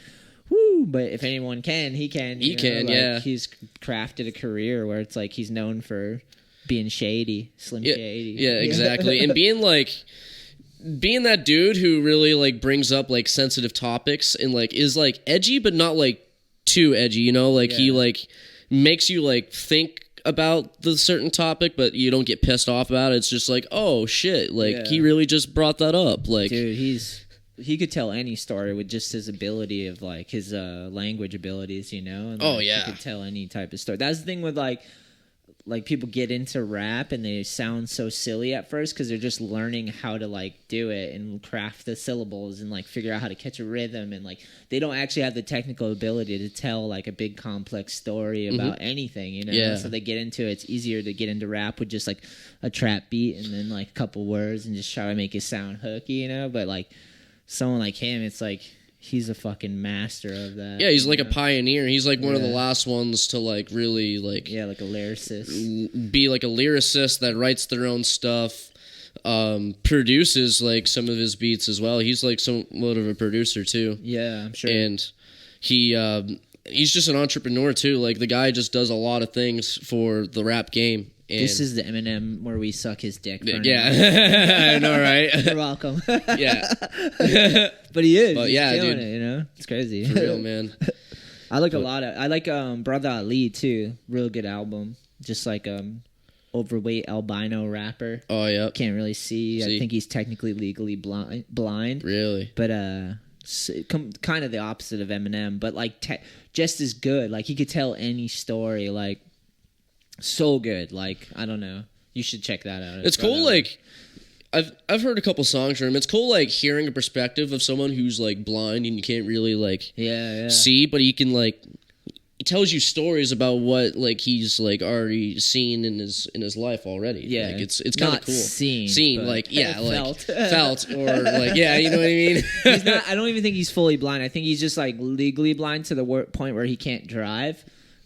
woo! But if anyone can, he can.
He can,
like,
yeah.
He's crafted a career where it's like he's known for being shady, Slim Shady.
Yeah, exactly. And being that dude who really like brings up like sensitive topics and like is like edgy but not like too edgy, you know? Like he like makes you like think about the certain topic, but you don't get pissed off about it. It's just like, oh shit, like he really just brought that up. Like,
dude, he could tell any story with just his ability of like his language abilities, you know? And, like, he could tell any type of story. That's the thing with like people get into rap and they sound so silly at first because they're just learning how to like do it and craft the syllables and like figure out how to catch a rhythm, and like they don't actually have the technical ability to tell like a big complex story about anything, you know?
Yeah.
So they get into it. It's easier to get into rap with just like a trap beat and then like a couple words and just try to make it sound hooky, you know? But like someone like him, it's like he's a fucking master of that.
yeah, he's like a pioneer. He's like one of the last ones to like really like
like a lyricist,
be like a lyricist that writes their own stuff, produces like some of his beats as well. He's like somewhat of a producer too.
Yeah, I'm sure.
And he's just an entrepreneur too. Like the guy just does a lot of things for the rap game. And
this is the Eminem where we suck his dick.
Yeah, I know, right?
You're welcome.
Yeah,
but he is.
But
he's
yeah,
killing
dude,
it, you know, it's crazy.
For real, man.
I like I like Brother Ali too. Real good album. Just like overweight albino rapper.
Oh yeah,
Can't really see. I think he's technically legally blind.
Really,
but kind of the opposite of Eminem, but like just as good. Like he could tell any story. Like. So good, like I don't know. You should check that out.
It's cool. Like I've heard a couple songs from him. It's cool, like hearing a perspective of someone who's like blind and you can't really like see, but he can like he tells you stories about what like he's like already seen in his life already.
Yeah,
like, it's kind of cool.
Seen,
like like
felt
or like you know what I mean.
He's not. I don't even think he's fully blind. I think he's just like legally blind to the point where he can't drive.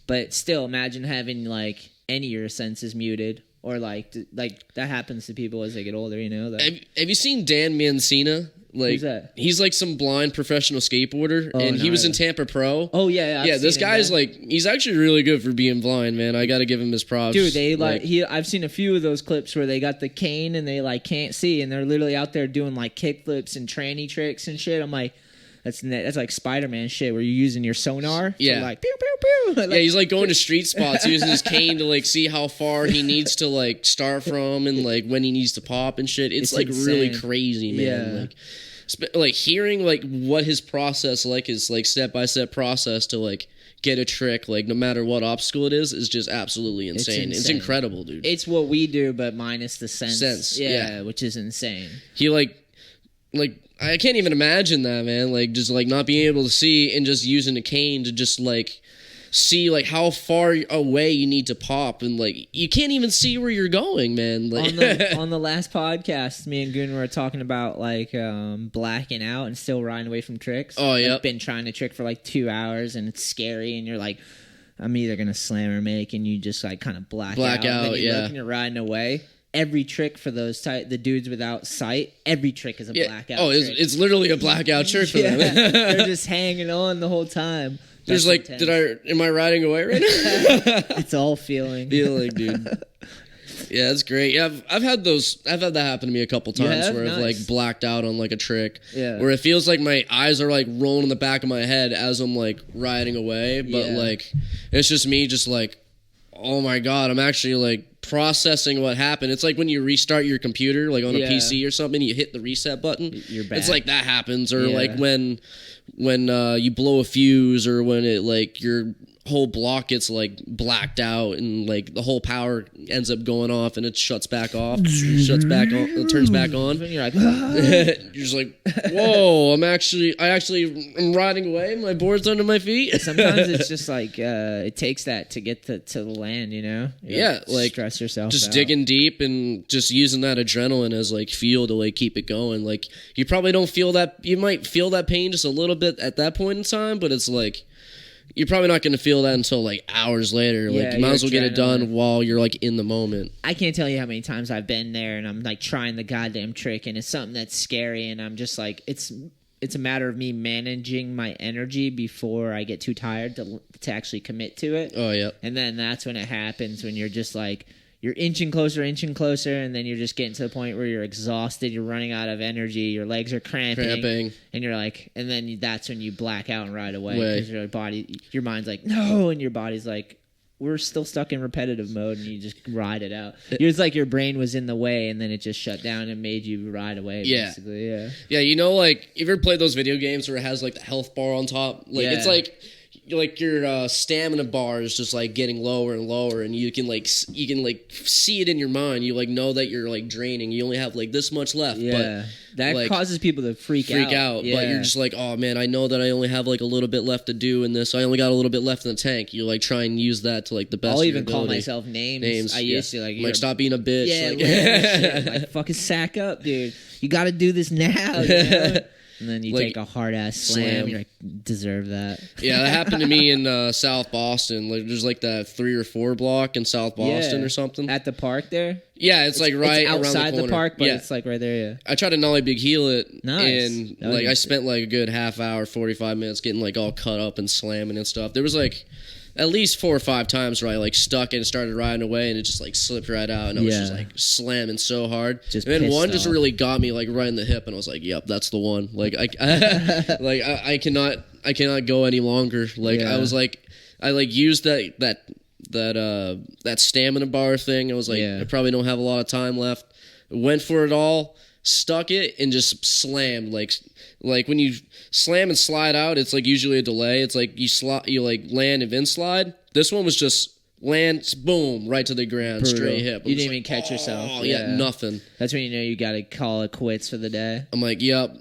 But still, imagine having like any of your senses muted, or like that happens to people as they get older, you know.
Have you seen Dan Mancina? Like,
who's that?
He's like some blind professional skateboarder, and he was in Tampa Pro.
Oh yeah,
yeah. This guy's like, he's actually really good for being blind, man. I got to give him his props.
Dude, they I've seen a few of those clips where they got the cane and they like can't see, and they're literally out there doing like kickflips and tranny tricks and shit. I'm like. That's like Spider-Man shit where you're using your sonar.
Yeah.
To like, pew, pew, pew. Like,
yeah, he's like going to street spots using his cane to like see how far he needs to like start from and like when he needs to pop and shit. It's like insane. Really crazy, man. Yeah. Like hearing like what his process like is like step-by-step process to like get a trick, like no matter what obstacle it is just absolutely insane. It's incredible, dude.
It's what we do, but minus the sense. Yeah, which is insane.
He like I can't even imagine that, man. Like, just, like, not being able to see and just using a cane to just, like, see, like, how far away you need to pop. And, like, you can't even see where you're going, man. Like
on the last podcast, me and Gun were talking about, like, blacking out and still riding away from tricks.
Oh, yeah.
I've been trying to trick for, like, 2 hours, and it's scary, and you're like, I'm either going to slam or make, and you just, like, kind of black out. And then you look and you're riding away. Every trick for those the dudes without sight, every trick is a blackout.
Oh,
trick.
It's literally a blackout trick for them.
They're just hanging on the whole time.
There's like, intense. Am I riding away right now?
It's all feeling,
dude. Yeah, that's great. Yeah, I've had that happen to me a couple times where I've like blacked out on like a trick. Yeah. Where it feels like my eyes are like rolling in the back of my head as I'm like riding away, but like it's just me just like, oh my god, I'm actually like processing what happened. It's like when you restart your computer, like on a PC or something, you hit the reset button. You're back. It's like that happens, or like when you blow a fuse, or when it like your whole block gets like blacked out and like the whole power ends up going off and it shuts back off, shuts back on, it turns back on.
And you're like,
You're just like, whoa! I'm riding away. My board's under my feet.
sometimes it's just like it takes that to get to the land, you know?
Like
stress yourself
just
out.
digging deep and just using that adrenaline as like fuel to like keep it going. Like you probably don't feel that, you might feel that pain just a little bit at that point in time, but it's like you're probably not going to feel that until like hours later. Like you might as well get it done while you're like in the moment.
I can't tell you how many times I've been there and I'm like trying the goddamn trick and it's something that's scary and I'm just like, it's a matter of me managing my energy before I get too tired to actually commit to it.
Oh yeah.
And then that's when it happens, when you're just like, you're inching closer, and then you're just getting to the point where you're exhausted, you're running out of energy, your legs are cramping. And you're like, and then that's when you black out and ride away because your mind's like, no, and your body's like, we're still stuck in repetitive mode, and you just ride it out. It's like your brain was in the way, and then it just shut down and made you ride away. Basically, yeah.
You know, like you ever played those video games where it has like the health bar on top? Like it's like your stamina bar is just like getting lower and lower, and you can see it in your mind. You like know that you're like draining. You only have like this much left.
Yeah,
but
that like, causes people to freak out.
Yeah. But you're just like, oh man, I know that I only have like a little bit left to do in this. I only got a little bit left in the tank. You like try and use that to like the best.
I'll
of your
even
ability.
call myself names. I used to like
stop being a bitch.
Yeah, like fucking sack up, dude. You got to do this now. You know? And then you take a hard ass slam. You're like, deserve that.
Yeah, that happened to me in South Boston. Like, there's like that 3 or 4 block in South Boston or something.
At the park there.
Yeah, it's like right
it's outside
around the corner.
Park, but it's like right there. Yeah.
I tried to nollie big heel it.
Nice.
And like I spent like a good half hour, 45 minutes getting like all cut up and slamming and stuff. There was like at least 4 or 5 times where I like stuck and started riding away and it just like slipped right out and I was just like slamming so hard. And then one just really got me like right in the hip and I was like, yep, that's the one. Like I cannot go any longer. Like I was like, I like used that stamina bar thing. I was like, I probably don't have a lot of time left. Went for it all, stuck it, and just slammed. Like when you slam and slide out, it's like usually a delay. It's like you like land and then slide. This one was just land, boom, right to the ground, straight hip.
You didn't even catch yourself.
Oh yeah, nothing.
That's when you know you got to call it quits for the day.
I'm like, yep.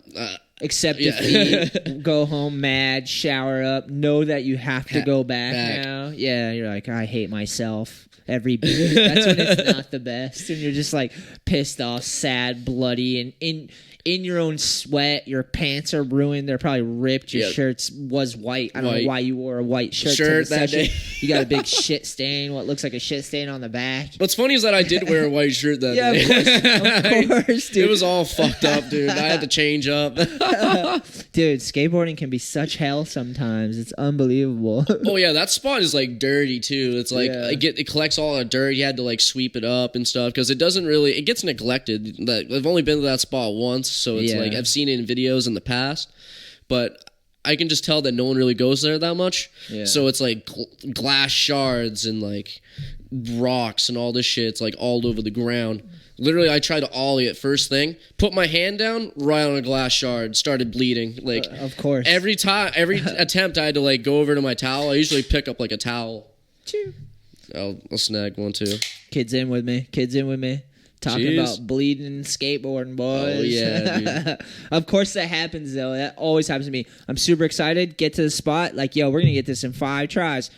Accept defeat, go home mad, shower up, know that you have to go back now. Yeah, you're like, I hate myself. Every beat. That's when it's not the best. And you're just like pissed off, sad, bloody, and in your own sweat. Your pants are ruined. They're probably ripped. Your shirt was white. I don't know why you wore a white shirt to the
that
session.
day.
You got a big shit stain. What looks like a shit stain on the back.
What's funny is that I did wear a white shirt that day.
Of course, dude.
It was all fucked up, dude. I had to change up.
Dude, skateboarding can be such hell sometimes. It's unbelievable.
Oh yeah, that spot is like dirty too. It's like it collects all the dirt. You had to like sweep it up and stuff because it gets neglected. I've only been to that spot once, so it's like I've seen it in videos in the past, but I can just tell that no one really goes there that much. Yeah. So it's like glass shards and like rocks and all this shit. It's like all over the ground. Literally, I tried to ollie it first thing, put my hand down right on a glass shard, started bleeding. Like,
of course.
Every attempt, I had to like go over to my towel. I usually pick up like a towel. I'll snag one too.
Kids in with me. Talking about bleeding and skateboarding, boys.
Oh, yeah, dude.
Of course that happens, though. That always happens to me. I'm super excited. Get to the spot. Like, yo, we're going to get this in 5 tries.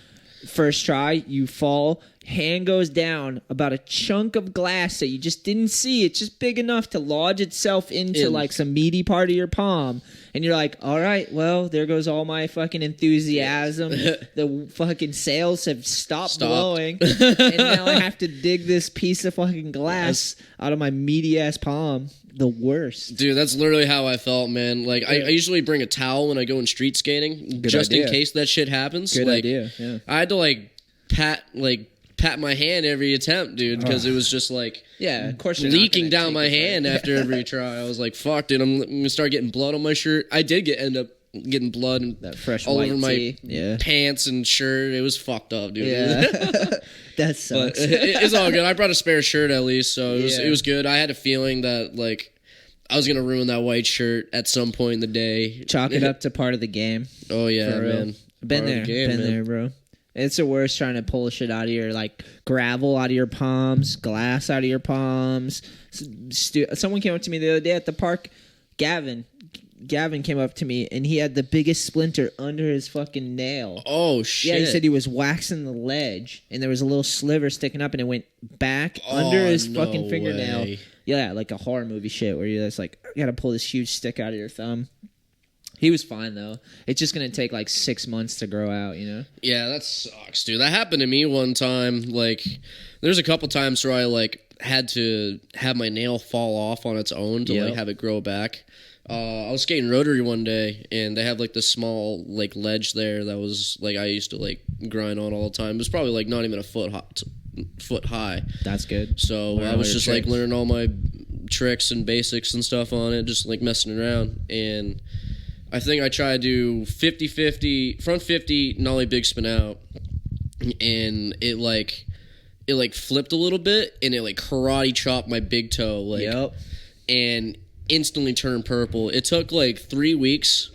First try, you fall. Hand goes down. About a chunk of glass that you just didn't see. It's just big enough to lodge itself into, like, some meaty part of your palm. And you're like, all right, well, there goes all my fucking enthusiasm. The fucking sails have stopped blowing. And now I have to dig this piece of fucking glass out of my meaty-ass palm. The worst.
Dude, that's literally how I felt, man. Like, I usually bring a towel when I go in street skating, in case that shit happens.
Good idea, yeah.
I had to, like, pat my hand every attempt, dude, because it was just like
of course
leaking down my hand after every try. I was like, fuck, dude, I'm gonna start getting blood on my shirt. I did end up getting blood and
that fresh
all
white
over my
tea.
pants and shirt. It was fucked up, dude.
Yeah. That sucks.
But it's all good. I brought a spare shirt at least, so it was good. I had a feeling that like I was gonna ruin that white shirt at some point in the day.
Chalk it up to part of the game.
Oh yeah, man.
Been there, bro. It's the worst trying to pull shit out of your, like, gravel out of your palms, glass out of your palms. Someone came up to me the other day at the park. Gavin came up to me, and he had the biggest splinter under his fucking nail.
Oh, shit.
Yeah, he said he was waxing the ledge, and there was a little sliver sticking up, and it went back under his fucking fingernail.
Way.
Yeah, like a horror movie shit where you're just like, you gotta pull this huge stick out of your thumb. He was fine, though. It's just going to take, like, 6 months to grow out, you know?
Yeah, that sucks, dude. That happened to me one time. Like, there's a couple times where I, like, had to have my nail fall off on its own to, like, have it grow back. I was skating Rotary one day, and they have, like, this small, like, ledge there that was, like, I used to, like, grind on all the time. It was probably, like, not even a foot high.
That's good.
So I was just, like, learning all my tricks and basics and stuff on it, just, like, messing around. And I think I tried to do 50-50, front 50, nollie big spin out, and it flipped a little bit, and it, like, karate chopped my big toe, like, and instantly turned purple. It took, like, 4 weeks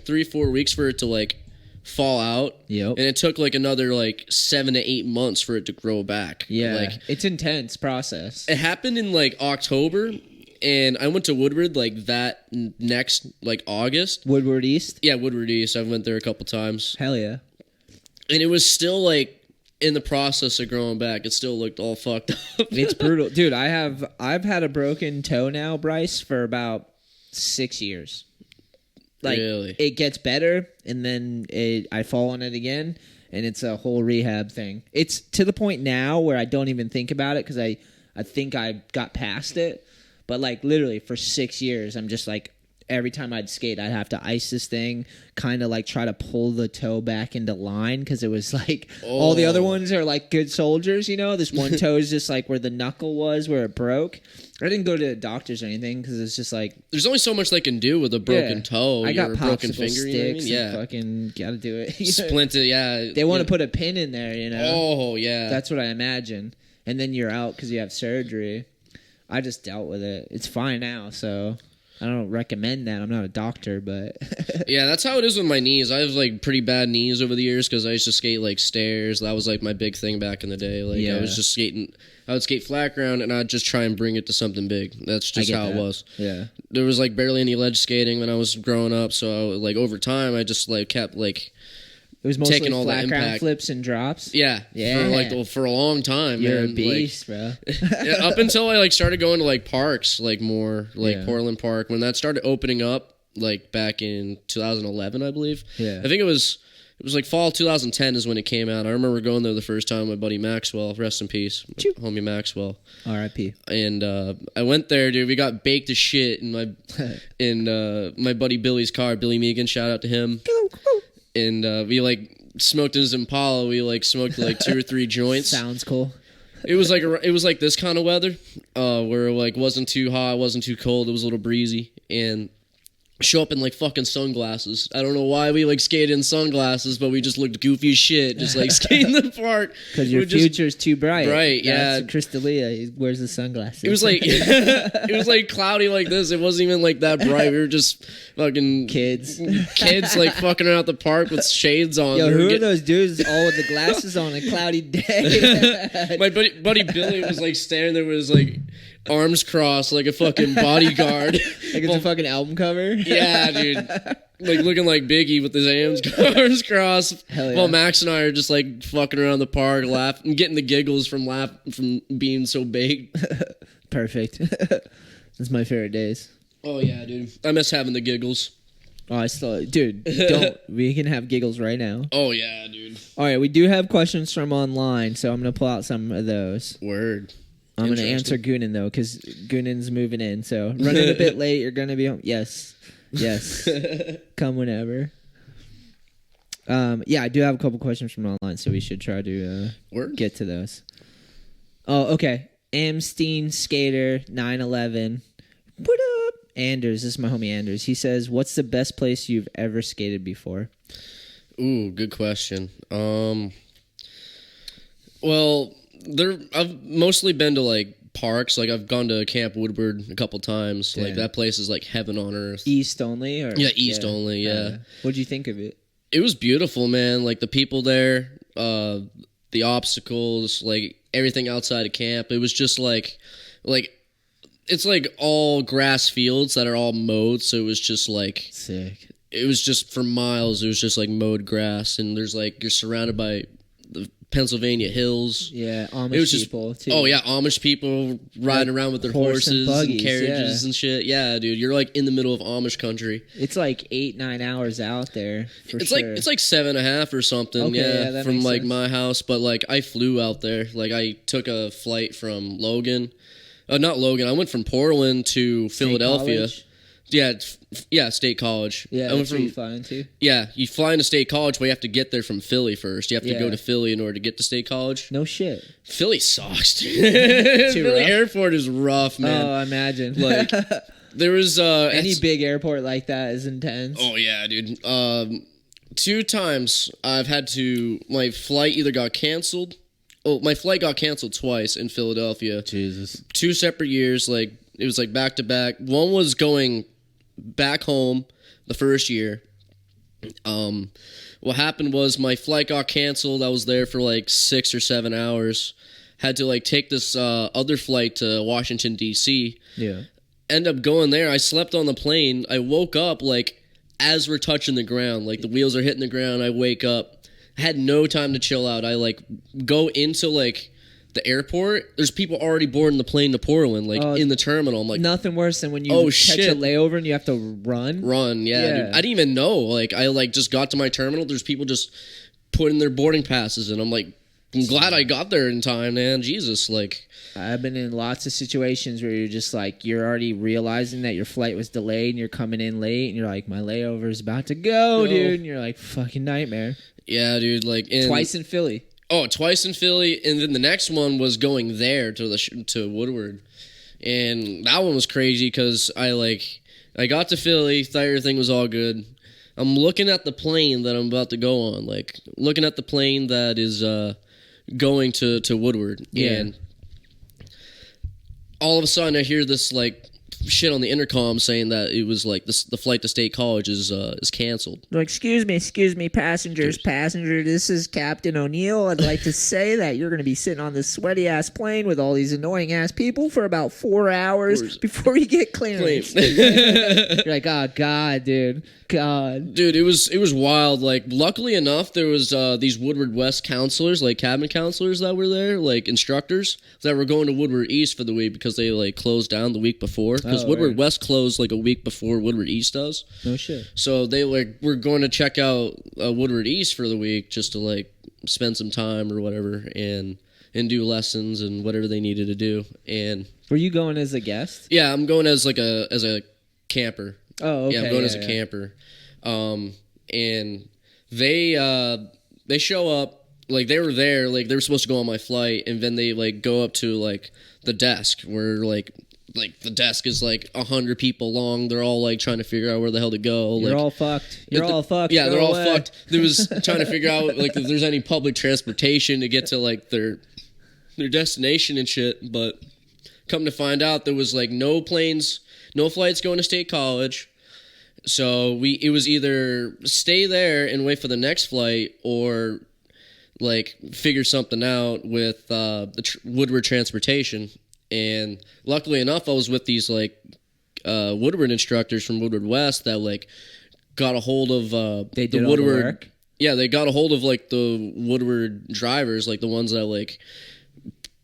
for it to, like, fall out, and it took, like, another, like, 7 to 8 months for it to grow back.
Yeah,
like,
it's intense process.
It happened in, like, October. And I went to Woodward, like, that next, like, August.
Woodward East?
Yeah, Woodward East. I went there a couple times.
Hell yeah.
And it was still, like, in the process of growing back. It still looked all fucked up.
It's brutal. Dude, I've had a broken toe now, Bryce, for about 6 years. Like,
really?
It gets better, and then I fall on it again, and it's a whole rehab thing. It's to the point now where I don't even think about it because I think I got past it. But, like, literally for 6 years, I'm just, like, every time I'd skate, I'd have to ice this thing, kind of, like, try to pull the toe back into line because it was, like, all the other ones are, like, good soldiers, you know? This one toe is just, like, where the knuckle was, where it broke. I didn't go to the doctors or anything because it's just, like...
There's only so much they can do with a broken toe.
I got
or a broken finger,
sticks,
you know what I mean?
and fucking gotta do it.
Splint it, yeah.
They want to put a pin in there, you know?
Oh, yeah.
That's what I imagine. And then you're out because you have surgery. I just dealt with it. It's fine now, so I don't recommend that. I'm not a doctor, but...
Yeah, that's how it is with my knees. I have, like, pretty bad knees over the years because I used to skate, like, stairs. That was, like, my big thing back in the day. Like, I was just skating... I would skate flat ground, and I'd just try and bring it to something big. That's just how it was.
Yeah.
There was, like, barely any ledge skating when I was growing up, so, like, over time, I just, like, kept, like...
It was mostly
taking all
flat
the
ground
impact.
flips and drops.
Yeah. For a long time.
You're
man.
a beast, bro.
Yeah, up until I, like, started going to, like, parks, like, more, like, Portland Park. When that started opening up, like, back in 2011, I believe.
Yeah.
I think it was like fall 2010 is when it came out. I remember going there the first time with my buddy Maxwell. Rest in peace. Homie Maxwell.
R.I.P.
And I went there, dude. We got baked as shit in my buddy Billy's car. Billy Megan, shout out to him. And we, like, smoked in his Impala. We, like, smoked, like, 2 or 3 joints.
Sounds cool.
It was like this kind of weather, where, like, wasn't too hot, wasn't too cold. It was a little breezy, and show up in, like, fucking sunglasses. I don't know why we, like, skated in sunglasses, but we just looked goofy as shit, just, like, skating the park.
Because your future's too bright.
Bright, yeah.
That's Chris D'Elia. He wears the sunglasses.
It was like it was like cloudy like this. It wasn't even like that bright. We were just fucking
kids,
like fucking around the park with shades on.
Yo, who are those dudes all with the glasses on a cloudy day?
My buddy Billy was like standing there with his like arms crossed like a fucking bodyguard.
Like it's a fucking album cover.
Yeah, dude. Like looking like Biggie with his arms crossed.
Hell yeah.
While Max and I are just like fucking around the park, laughing, getting the giggles from being so baked.
Perfect. That's my favorite days.
Oh yeah, dude. I miss having the giggles.
Oh, dude, don't. We can have giggles right now.
Oh yeah, dude.
All right, we do have questions from online, so I'm gonna pull out some of those.
Word.
I'm going to answer Goonan, though, because Goonan's moving in. So running a bit late, you're going to be home. Yes. Come whenever. Yeah, I do have a couple questions from online, so we should try to get to those. Oh, okay. Amstein Skater 911. What up? Anders, this is my homie Anders. He says, what's the best place you've ever skated before?
Ooh, good question. Well... I've mostly been to like parks. Like I've gone to Camp Woodward a couple times. Like that place is like heaven on earth.
East only, or
East only. Yeah.
What'd you think of it?
It was beautiful, man. Like the people there. the obstacles, like everything outside of camp. It was just like it's like all grass fields that are all mowed, so it was just like
sick.
It was just for miles. It was just like mowed grass, and there's like you're surrounded by the Pennsylvania hills.
Yeah, Amish people too.
Oh yeah, Amish people riding around with their horses and carriages and shit. Yeah, dude, you're like in the middle of Amish country.
It's like 8-9 hours out there.
It's like 7.5 or something.
Okay,
yeah, from like my house, but like I flew out there. Like I took a flight from Logan. Not Logan. I went from Portland to Philadelphia. Yeah, State College.
Yeah, that's where you fly into?
Yeah, you fly into State College, but you have to get there from Philly first. You have to go to Philly in order to get to State College.
No shit.
Philly sucks, dude. Philly airport is rough, man.
Oh, I imagine.
Like, there was...
any big airport like that is intense.
Oh, yeah, dude. 2 times I've had to... My flight either got canceled... Oh, my flight got canceled twice in Philadelphia.
Jesus.
2 separate years, like, it was like back to back. One was going back home the first year. What happened was my flight got canceled. I was there for like 6 or 7 hours. Had to like take this other flight to Washington, D.C.
Yeah.
End up going there. I slept on the plane. I woke up like as we're touching the ground. Like the wheels are hitting the ground. I wake up. I had no time to chill out. I like go into like the airport. There's people already boarding the plane to Portland, like in the terminal. I'm like,
nothing worse than when you catch a layover and you have to run.
Yeah. Dude. I didn't even know. Like I like just got to my terminal. There's people just putting their boarding passes in. I'm like, I'm glad I got there in time, man. Jesus, like.
I've been in lots of situations where you're just like, you're already realizing that your flight was delayed and you're coming in late and you're like, my layover is about to go, dude. And you're like, fucking nightmare.
Yeah, dude. Like
twice in Philly.
Oh, twice in Philly, and then the next one was going there to Woodward, and that one was crazy because I got to Philly, thought everything was all good. I'm looking at the plane that I'm about to go on, like looking at the plane that is going to Woodward, and all of a sudden I hear this like shit on the intercom saying that it was like the flight to State College is canceled.
Like, excuse me, passengers, this is Captain O'Neill. I'd like to say that you're going to be sitting on this sweaty ass plane with all these annoying ass people for about 4 hours before you get clearance. You're like, oh god, dude.
Dude, it was wild. Like, luckily enough, there was these Woodward West counselors, like cabin counselors that were there, like instructors that were going to Woodward East for the week because they like closed down the week before. Because Woodward West closed like a week before Woodward East does.
No shit.
So they like were going to check out Woodward East for the week just to like spend some time or whatever and do lessons and whatever they needed to do. And
were you going as a guest?
Yeah, I'm going as like as a camper.
Oh, okay.
Yeah, I'm going as a camper. And they show up, like they were there, like they were supposed to go on my flight, and then they like go up to like the desk where like the desk is like 100 people long. They're all like trying to figure out where the hell to go.
You're
like,
all fucked. You're all fucked.
Yeah, they're all fucked. There was trying to figure out like if there's any public transportation to get to like their destination and shit. But come to find out, there was like no planes, no flights going to State College. So it was either stay there and wait for the next flight or like figure something out with the Woodward transportation. And luckily enough, I was with these like Woodward instructors from Woodward West that like got a hold of
they did
the
Woodward.
All the work. Yeah, they got a hold of like the Woodward drivers, like the ones that like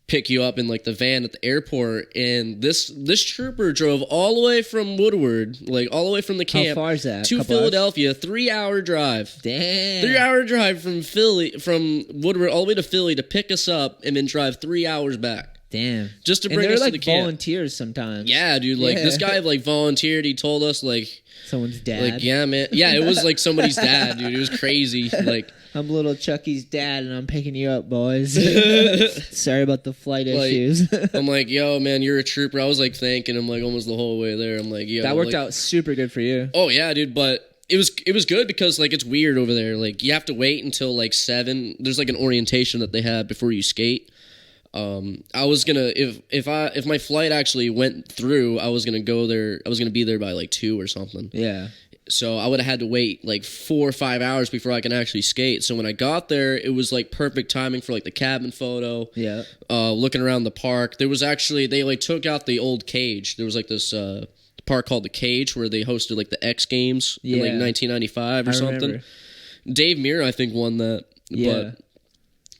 pick you up in like the van at the airport. And this trooper drove all the way from Woodward, like all the way from the camp.
How far is that?
To Philadelphia, 3-hour drive.
Damn.
3-hour drive from Woodward all the way to Philly to pick us up and then drive 3 hours back.
Damn.
Just to bring us
like
to the camp.
Volunteers sometimes.
Yeah, dude. Like this guy like volunteered. He told us like
someone's dad.
Like, yeah, man. Yeah, it was like somebody's dad, dude. It was crazy. Like,
I'm little Chucky's dad, and I'm picking you up, boys. Sorry about the flight issues.
I'm like, yo, man, you're a trooper. I was like thanking him like almost the whole way there. I'm like, yo,
that worked out super good for you.
Oh yeah, dude. But it was good because like it's weird over there. Like you have to wait until like 7. There's like an orientation that they have before you skate. I was gonna if my flight actually went through, I was gonna go there. I was gonna be there by like 2 or something.
Yeah.
So I would have had to wait like 4 or 5 hours before I can actually skate. So when I got there, it was like perfect timing for like the cabin photo.
Yeah.
Looking around the park. There was actually, they like took out the old cage. There was like this park called the Cage where they hosted like the X Games in like 1995 or something.
Remember.
Dave Muir, I think, won that.
Yeah.
But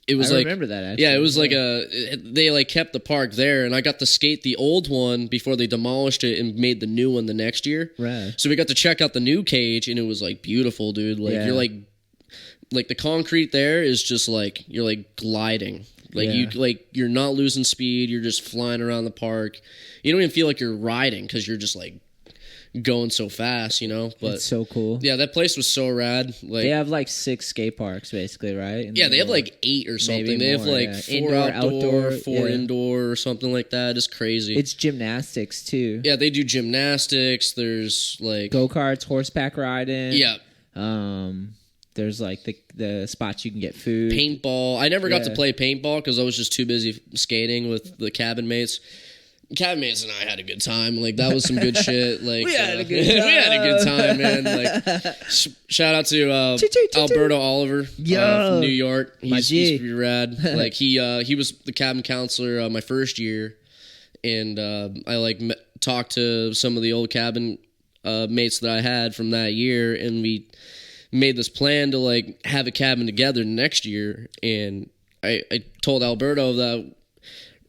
it was
I
like,
remember that actually.
yeah, it was like they like kept the park there, and I got to skate the old one before they demolished it and made the new one the next year.
Right.
So we got to check out the new cage, and it was like beautiful, dude. Like you're like the concrete there is just like you're like gliding. Like you're not losing speed. You're just flying around the park. You don't even feel like you're riding because you're just like going so fast, you know. But
it's so cool.
Yeah, that place was so rad. Like
they have like 6 skate parks basically, right?
Yeah, they have like 8 or something. They have like 4
indoor,
outdoor, 4 indoor or something like that. It's crazy.
It's gymnastics too.
Yeah, they do gymnastics. There's like
go-karts, horseback riding.
Yeah.
There's like the spots you can get food.
Paintball. I never got to play paintball because I was just too busy skating with the cabin mates. Cabin mates and I had a good time. Like that was some good shit. Like
we had a good time.
We had a good time, man. Like shout out to Alberto Oliver from New York. He's pretty rad. Like he was the cabin counselor my first year, and I like talked to some of the old cabin mates that I had from that year, and we made this plan to like have a cabin together next year. And I told Alberto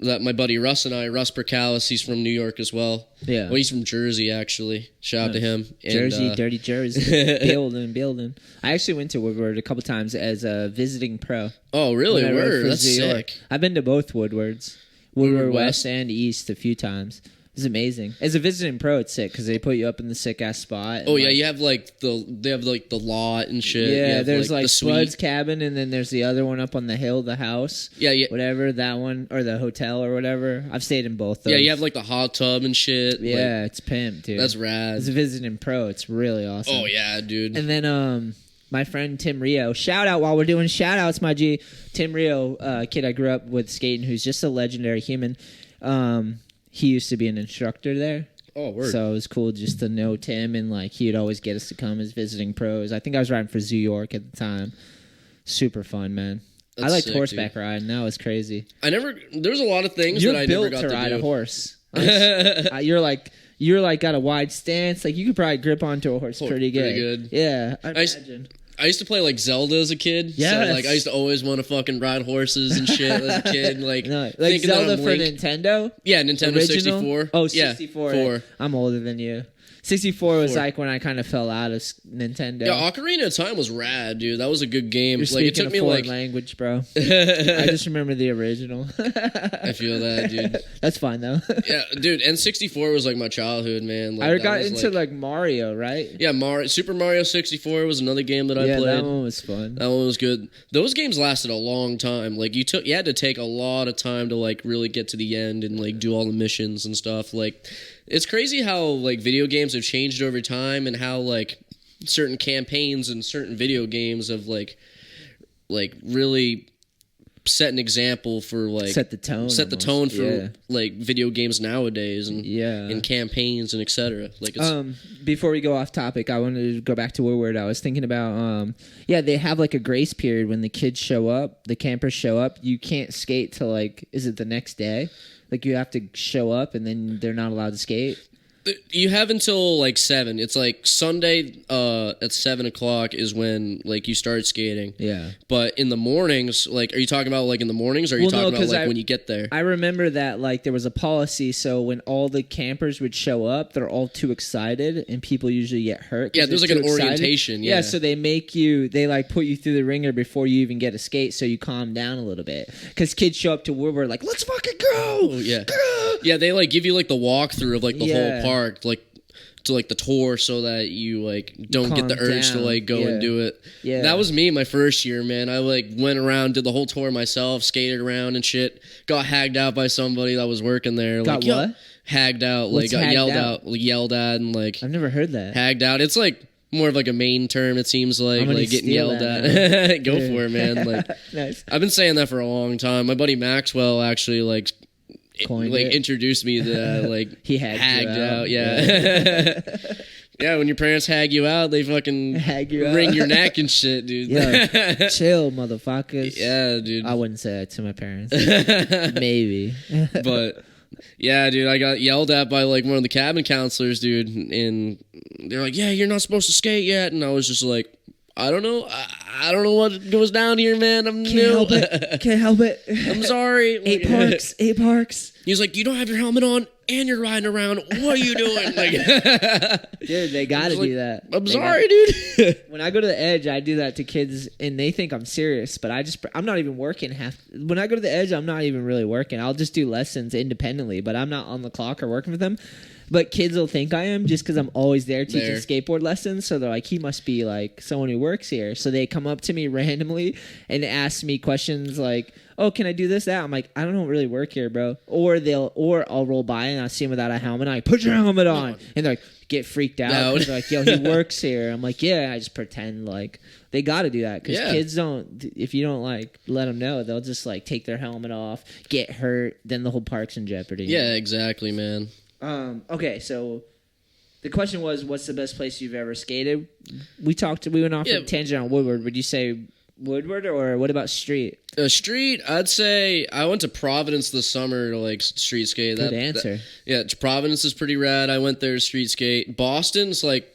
that my buddy Russ and I, Russ Percalis, he's from New York as well. Yeah. Well, he's from Jersey, actually. Shout out to him.
Jersey, dirty Jersey. building. I actually went to Woodward a couple times as a visiting pro.
Oh, really? Word? That's sick.
I've been to both Woodwards. Woodward West and East a few times. It's amazing. As a visiting pro, it's sick because they put you up in the sick ass spot.
Oh yeah, you have like the lot and shit.
Yeah, there's like Spud's cabin, and then there's the other one up on the hill, the house.
Yeah,
whatever that one or the hotel or whatever. I've stayed in both. Those.
Yeah, you have like the hot tub and shit.
Yeah,
like,
it's pimp, dude.
That's rad.
As a visiting pro, it's really awesome.
Oh yeah, dude.
And then my friend Tim Rio, shout out while we're doing shout outs, my G. Tim Rio, kid I grew up with skating, who's just a legendary human. He used to be an instructor there.
Oh, word.
So it was cool just to know Tim, and like he'd always get us to come as visiting pros. I think I was riding for Zoo York at the time. Super fun, man. I liked horseback riding. That was crazy.
There's a lot of things that I never got to do. You're built to ride
a horse. You're like got a wide stance. Like you could probably grip onto a horse pretty good. Yeah, I imagine.
I used to play like Zelda as a kid. Yeah, so like I used to always want to fucking ride horses and shit as a kid. Like
Zelda for Nintendo.
Yeah, Nintendo
Original?
64.
Oh, 64. Yeah, I'm older than you. 64 was like when I kind of fell out of Nintendo.
Yeah, Ocarina of Time was rad, dude. That was a good game.
You're
like it took
a
me
foreign
like
language, bro. I just remember the original.
I feel that, dude.
That's fine though.
Yeah, dude. N64 was like my childhood, man. Like,
I got into like Mario, right?
Yeah, Super Mario 64 was another game that I played.
Yeah, that one was fun.
That one was good. Those games lasted a long time. Like you had to take a lot of time to like really get to the end and like do all the missions and stuff. Like it's crazy how like video games have changed over time, and how like certain campaigns and certain video games have like really set an example for like
set the tone
for like video games nowadays, and campaigns and etc. Like it's,
before we go off topic, I wanted to go back to Woodward. I was thinking about they have like a grace period when the kids show up, the campers show up. You can't skate till like, is it the next day? Like you have to show up and then they're not allowed to skate.
You have until like 7. It's like Sunday at 7 o'clock is when like you start skating.
Yeah.
But in the mornings, like, are you talking about like in the mornings, or are you talking about like when you get there?
I remember that like there was a policy, so when all the campers would show up, they're all too excited, and people usually get hurt.
Yeah, there's like an orientation.
Yeah, so they like put you through the ringer before you even get a skate, so you calm down a little bit. Because kids show up to Woodward like, let's fucking go.
Oh, yeah. Yeah, they like give you like the walkthrough of like the whole park, like to like the tour, so that you like don't get the urge to like go and do it. Yeah, that was me my first year, man. I like went around, did the whole tour myself, skated around and shit. Got hagged out by somebody that was working there.
Got
like,
what?
Hagged out.
What's
like got
hagged
yelled at, and like
I've never heard that.
Hagged out. It's like more of like a main term, it seems like getting yelled at. Go for it, man. Like
nice.
I've been saying that for a long time. My buddy Maxwell actually like introduced me to like
he hagged
out. Yeah. Yeah, when your parents hag you out, they fucking
Hag you
wring
out.
your neck and shit, dude.
Yeah, chill, motherfuckers.
Yeah, dude.
I wouldn't say that to my parents. Maybe.
But yeah, dude, I got yelled at by like one of the cabin counselors, dude, and they're like, "Yeah, you're not supposed to skate yet," and I was just like, "I don't know, I don't know what goes down here, man. I'm
Can't
new.
help it. Can't help it.
I'm sorry."
Eight parks.
He's like, "You don't have your helmet on, and you're riding around. What are you doing?" Like,
Dude, they gotta
like,
do that.
I'm sorry, dude.
When I go to the Edge, I do that to kids, and they think I'm serious. But I'm not even working when I go to the Edge, I'm not even really working. I'll just do lessons independently, but I'm not on the clock or working with them. But kids will think I am just because I'm always there teaching skateboard lessons. So they're like, he must be like someone who works here. So they come up to me randomly and ask me questions like, "Oh, can I do this, that?" I'm like, "I don't really work here, bro." Or I'll roll by and I'll see him without a helmet. I'm like, "Put your helmet on," and they're like, get freaked out.
No.
They're like, "Yo, he works here." I'm like, "Yeah." I just pretend like they got to do that because kids don't. If you don't like let them know, they'll just like take their helmet off, get hurt, then the whole park's in jeopardy.
Yeah, exactly, man.
Okay, so the question was, what's the best place you've ever skated? We went off a tangent on Woodward. Would you say Woodward, or what about street?
Street, I'd say I went to Providence this summer to like street skate.
Good answer.
Yeah, Providence is pretty rad. I went there to street skate. Boston's like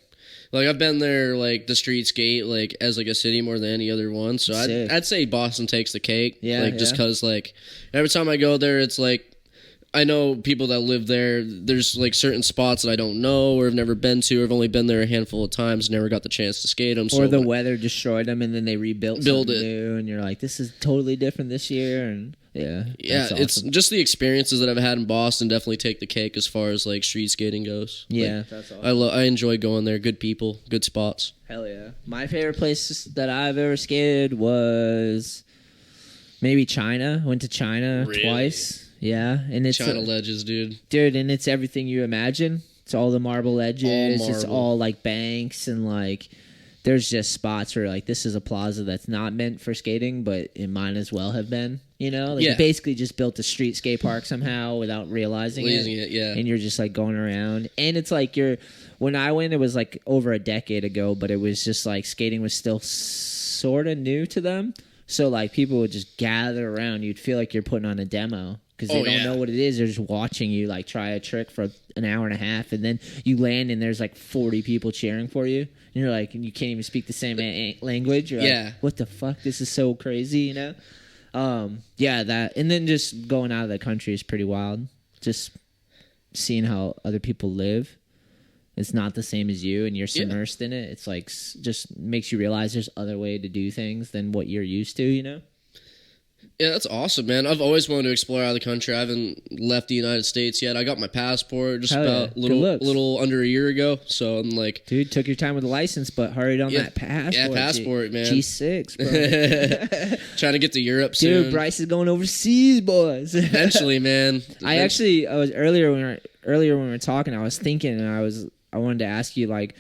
I've been there like the street skate like as like a city more than any other one. So I'd say Boston takes the cake.
Yeah,
like just because like every time I go there, it's like I know people that live there. There's like certain spots that I don't know or have never been to, or have only been there a handful of times, never got the chance to skate them.
Or the weather destroyed them, and then they build it new, and you're like, this is totally different this year, and yeah,
awesome. It's just the experiences that I've had in Boston definitely take the cake as far as like street skating goes.
Yeah,
like,
that's awesome.
I enjoy going there. Good people, good spots.
Hell yeah! My favorite place that I've ever skated was maybe China. Went to China twice. Yeah, and it's
China ledges, dude,
and it's everything you imagine. It's all the marble ledges. It's all like banks, and like there's just spots where like this is a plaza that's not meant for skating, but it might as well have been. You know, like you basically just built a street skate park somehow without realizing it.
Yeah,
and you're just like going around, and it's like when I went, it was like over a decade ago, but it was just like skating was still sort of new to them. So like people would just gather around. You'd feel like you're putting on a demo. Because they don't know what it is. They're just watching you like try a trick for an hour and a half, and then you land and there's like 40 people cheering for you, and you're like, and you can't even speak the same language. You're like, what the fuck? This is so crazy, you know? That, and then just going out of the country is pretty wild. Just seeing how other people live. It's not the same as you, and you're submersed in it. It's like just makes you realize there's other way to do things than what you're used to, you know?
Yeah, that's awesome, man. I've always wanted to explore out of the country. I haven't left the United States yet. I got my passport just about a little under a year ago. So I'm like,
dude, took your time with the license, but hurried on that passport.
Yeah, passport, man.
G6, bro.
Trying to get to Europe soon.
Dude, Bryce is going overseas, boys.
Eventually, man.
I was earlier when we were talking. I was thinking, and I wanted to ask you like,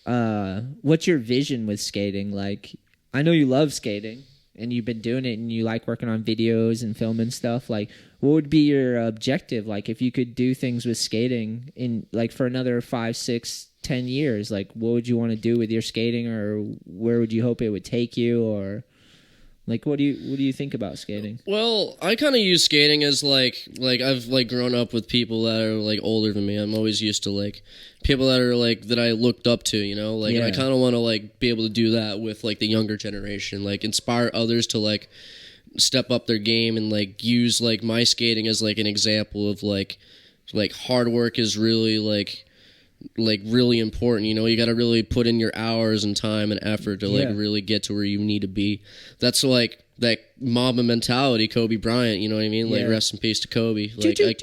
what's your vision with skating? Like, I know you love skating. And you've been doing it, and you like working on videos and filming stuff. Like, what would be your objective? Like, if you could do things with skating in like for another 5, 6, 10 years, like, what would you want to do with your skating, or where would you hope it would take you, or like, what do you think about skating?
Well, I kind of use skating as like I've like grown up with people that are like older than me. I'm always used to like people that are like that I looked up to, you know, like and I kind of want to like be able to do that with like the younger generation, like inspire others to like step up their game and like use like my skating as like an example of like hard work is really like really important. You know, you got to really put in your hours and time and effort to like really get to where you need to be. That's like that Mamba mentality, Kobe Bryant, you know what I mean? Like rest in peace to Kobe. Like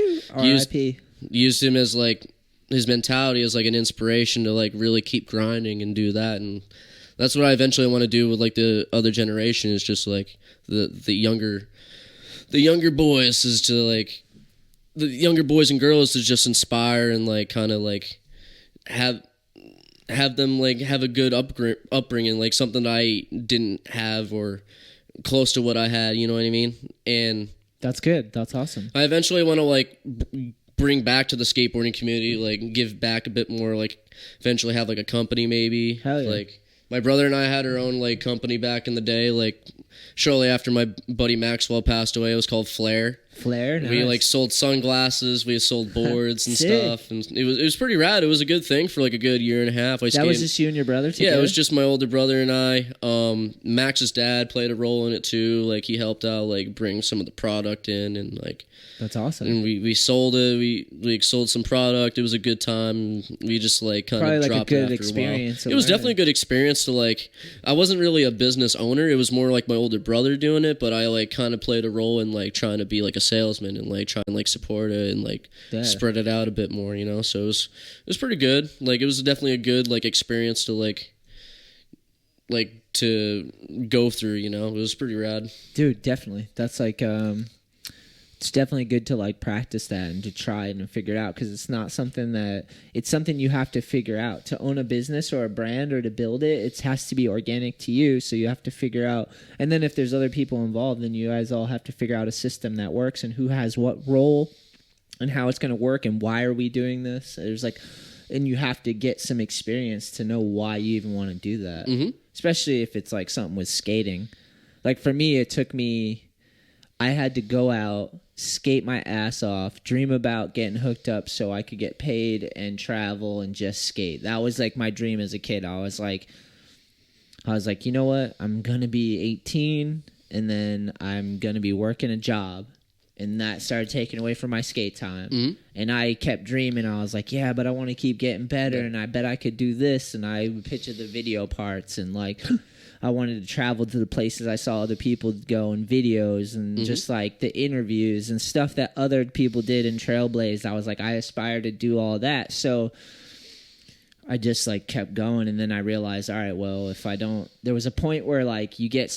used him as like his mentality as like an inspiration to like really keep grinding and do that. And that's what I eventually want to do with like the other generation, is just like the younger boys, is to like the younger boys and girls to just inspire and like kind of like have them like have a good upbringing, like something that I didn't have or close to what I had, you know what I mean? And
that's good. That's awesome.
I eventually want to like bring back to the skateboarding community, like give back a bit more, like eventually have like a company maybe.
Hell yeah.
Like my brother and I had our own like company back in the day, like shortly after my buddy Maxwell passed away. It was called Flare.
Flare, nice.
We like sold sunglasses, we sold boards and
Sick.
stuff, and it was pretty rad. It was a good thing for like a good year and a half.
That was just you and your brother together?
Yeah, it was just my older brother and I. Max's dad played a role in it too. Like he helped out, like bring some of the product in, and like
that's awesome.
And we sold it. We sold some product. It was a good time. We just like kind of dropped it after a while. It was definitely a good experience to like. I wasn't really a business owner. It was more like my older brother doing it, but I like kind of played a role in like trying to be like a salesman and like try and like support it and like spread it out a bit more, you know. So it was pretty good. Like it was definitely a good like experience to like to go through, you know. It was pretty rad.
Dude, definitely. That's like it's definitely good to like practice that and to try it and figure it out, because it's not something that it's something you have to figure out. To own a business or a brand or to build it, it has to be organic to you, so you have to figure out. And then if there's other people involved, then you guys all have to figure out a system that works and who has what role and how it's going to work and why are we doing this. There's like, and you have to get some experience to know why you even want to do that.
Mm-hmm.
Especially if it's like something with skating. Like for me, it took me, I had to go out, skate my ass off, dream about getting hooked up so I could get paid and travel and just skate. That was like my dream as a kid. I was like, you know what? I'm going to be 18 and then I'm going to be working a job. And that started taking away from my skate time. Mm-hmm. And I kept dreaming. I was like, yeah, but I want to keep getting better. And I bet I could do this. And I would picture the video parts. And, like, I wanted to travel to the places I saw other people go in videos. And just, like, the interviews and stuff that other people did in Trailblaze. I was like, I aspire to do all that. So I just, like, kept going. And then I realized, all right, well, if I don't... There was a point where, like,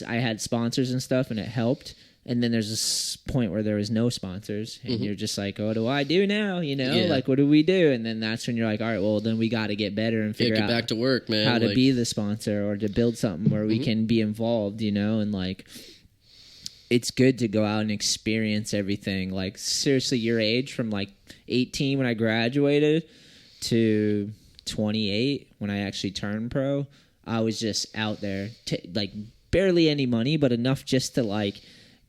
I had sponsors and stuff, and it helped. And then there's this point where there was no sponsors, and you're just like, what do I do now? You know, like, what do we do? And then that's when you're like, all right, well, then we got to get better and figure out
back to work, man.
How to be the sponsor or to build something where we can be involved, you know, and like, it's good to go out and experience everything. Like, seriously, your age from like 18 when I graduated to 28 when I actually turned pro, I was just out there, like, barely any money, but enough just to like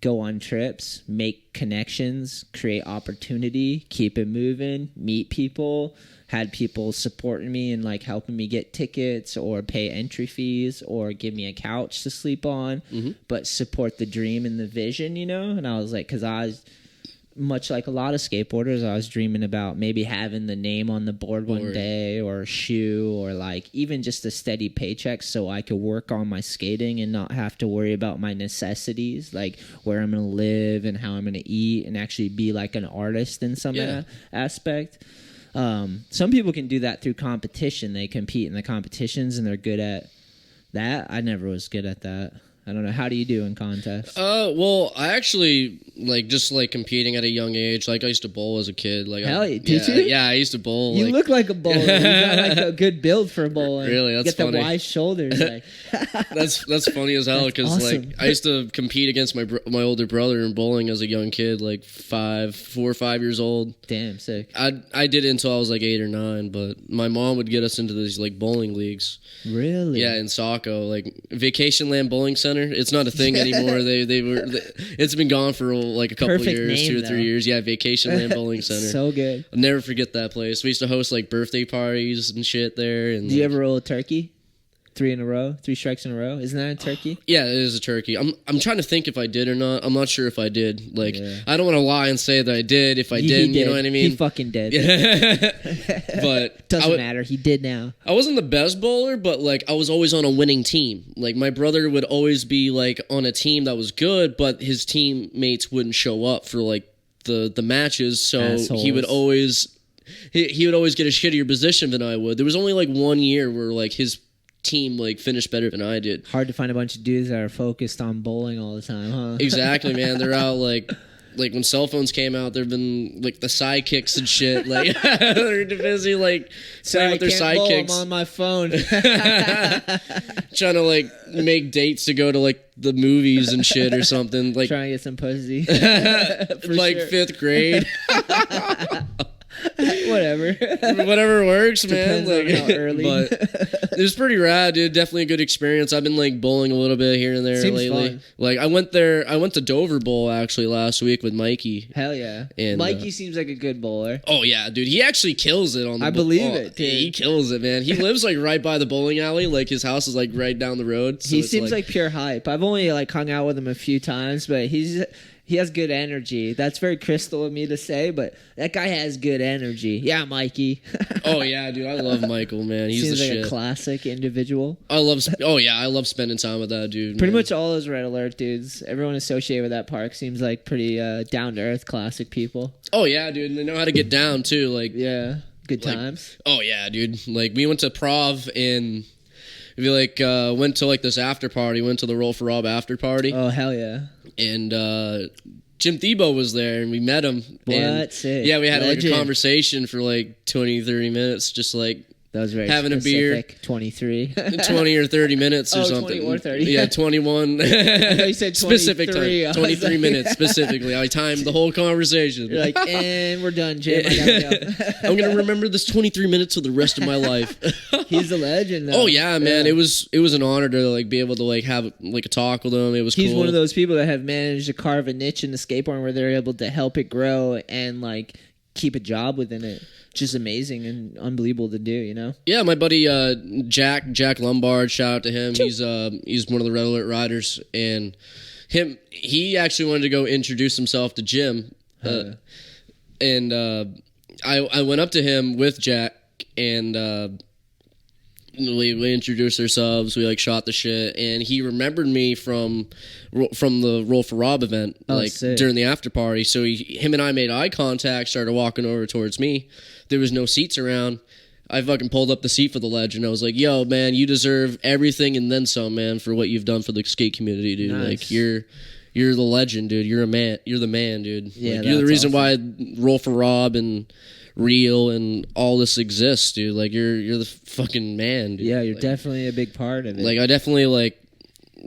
go on trips, make connections, create opportunity, keep it moving, meet people, had people supporting me and like helping me get tickets or pay entry fees or give me a couch to sleep on, but support the dream and the vision, you know? And I was like, because I was much like a lot of skateboarders, I was dreaming about maybe having the name on the board one day or a shoe or like even just a steady paycheck so I could work on my skating and not have to worry about my necessities, like where I'm going to live and how I'm going to eat, and actually be like an artist in some aspect. Some people can do that through competition. They compete in the competitions and they're good at that. I never was good at that. I don't know. How do you do in contests?
Well, I actually just competing at a young age. Like I used to bowl as a kid. Like
hell, did you?
Yeah, I used to bowl.
You look like a bowler. You got like a good build for bowling.
Really, that's funny.
Get the wide shoulders. Like.
that's funny as hell because
awesome.
like I used to compete against my older brother in bowling as a young kid, like 4 or 5 years old.
Damn, sick.
I did it until I was like 8 or 9, but my mom would get us into these like bowling leagues.
Really?
Yeah, in Saco, like Vacation Land Bowling Center. It's not a thing anymore. It's been gone for like a couple
Perfect
years,
name,
2 or 3
though.
years. Yeah, Vacation Land Bowling Center.
So good.
I'll never forget that place. We used to host like birthday parties and shit there. And
do you ever roll a turkey? 3 strikes in a row. Isn't that a turkey?
Yeah, it is a turkey. I'm trying to think if I did or not. I'm not sure if I did. Like, I don't want to lie and say that I did if I didn't. You know what I mean?
He fucking did.
But
doesn't matter. He did now.
I wasn't the best bowler, but like I was always on a winning team. Like my brother would always be like on a team that was good, but his teammates wouldn't show up for like the matches. So
Assholes.
he would always get a shittier position than I would. There was only like 1 year where like his team like finished better than I did.
Hard to find a bunch of dudes that are focused on bowling all the time, huh?
Exactly, man. They're out like when cell phones came out, there've been like the sidekicks and shit. Like they're busy like playing with their sidekicks.
I'm on my phone,
trying to like make dates to go to like the movies and shit or something. Like
trying to get some pussy.
like
sure.
5th grade.
Whatever.
Whatever works, man.
Depends on how early.
But it was pretty rad, dude. Definitely a good experience. I've been like bowling a little bit here and there
Seems
lately.
fun.
Like I went to Dover Bowl actually last week with Mikey.
Hell yeah.
And
Mikey seems like a good bowler.
Oh yeah, dude. He actually kills it on the
I believe
oh,
it, dude.
He kills it, man. He lives like right by the bowling alley. Like his house is like right down the road. So
He seems like pure hype. I've only like hung out with him a few times, but he has good energy. That's very Crystal of me to say, but that guy has good energy. Yeah, Mikey.
Oh yeah, dude. I love Michael, man. He's
Seems
the
like
shit.
a classic individual.
I love spending time with that dude.
Pretty
man.
much all those Red Alert dudes, everyone associated with that park seems like pretty down to earth, classic people.
Oh yeah, dude. And they know how to get down too. Like
Yeah, good
like,
times.
Oh yeah, dude. Like we went to Prov and we like went to like this after party. Went to the Roll for Rob after party.
Oh hell yeah!
And Jim Thiebaud was there, and we met him.
What? Sick.
Yeah, we had like
Legend.
a conversation for like 20, 30 minutes, just like
That was very
having
specific.
a beer.
23.
20 or 30 minutes or
Oh,
something.
20 or 30.
Yeah, 21.
I thought you said 23.
Specific time. 23
like,
minutes specifically. I timed the whole conversation.
You're like, and we're done, Jim. I gotta go.
I'm going to remember this 23 minutes for the rest of my life.
He's a legend, though.
Oh yeah, man! It was an honor to like be able to like have like a talk with him. It was
He's
cool.
one of those people that have managed to carve a niche in the skateboarding where they're able to help it grow and like keep a job within it. Just amazing and unbelievable to do, you know?
Yeah, my buddy Jack Lombard, shout out to him. He's one of the Red Alert riders, and he actually wanted to go introduce himself to Jim, and I went up to him with Jack, and we introduced ourselves. We like shot the shit, and he remembered me from the Roll for Rob event,
sick.
during the after party. So him and I made eye contact, started walking over towards me. There was no seats around. I fucking pulled up the seat for the legend. I was like, "Yo, man, you deserve everything and then some, man, for what you've done for the skate community, dude.
Nice.
Like you're the legend, dude. You're a man. You're the man, dude.
Yeah,
like, you're the
that's
reason
awesome.
why Roll for Rob and Real and all this exists, dude. Like you're the fucking man, dude.
Yeah, you're
like,
definitely a big part of it.
like I definitely like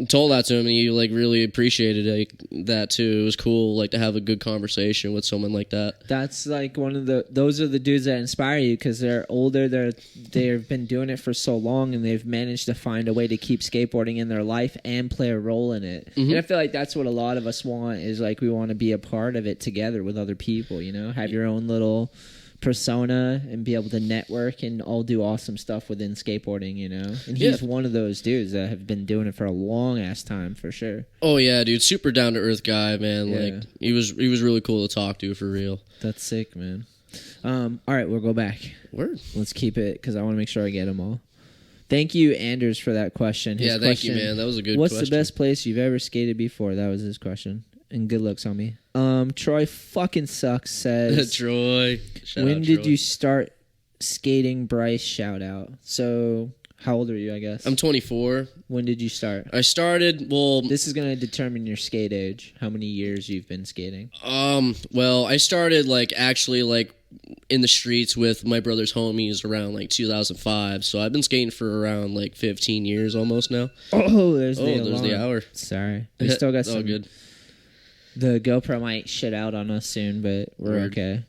told that to him, and he like really appreciated that too. It was cool like to have a good conversation with someone like that.
That's like those are the dudes that inspire you because they're older, they've been doing it for so long, and they've managed to find a way to keep skateboarding in their life and play a role in it.
Mm-hmm.
And I feel like that's what a lot of us want, is like we want to be a part of it together with other people, you know, have your own little persona and be able to network and all do awesome stuff within skateboarding, you know. And he's one of those dudes that have been doing it for a long ass time, for sure.
Oh yeah, dude, super down to earth guy, man.
Yeah.
Like he was really cool to talk to, for real.
That's sick, man. All right, we'll go back.
Word.
Let's keep it because I want to make sure I get them all. Thank you, Anders, for that question. His
Thank you,
question,
man. That was a good
What's
question.
the best place you've ever skated before? That was his question. And good luck, homie. Troy fucking sucks says,
Troy. Shout
when
out,
did
Troy.
you start skating? Bryce, shout out. So, how old are you, I guess?
I'm 24.
When did you start?
I started, well...
This is going to determine your skate age, how many years you've been skating.
Well, I started, like, actually, like, in the streets with my brother's homies around, like, 2005. So I've been skating for around, like, 15 years almost now.
Oh, there's the
there's
alarm.
the hour.
Sorry. We still got
all
some...
good.
The GoPro might shit out on us soon, but we're
Word.
okay.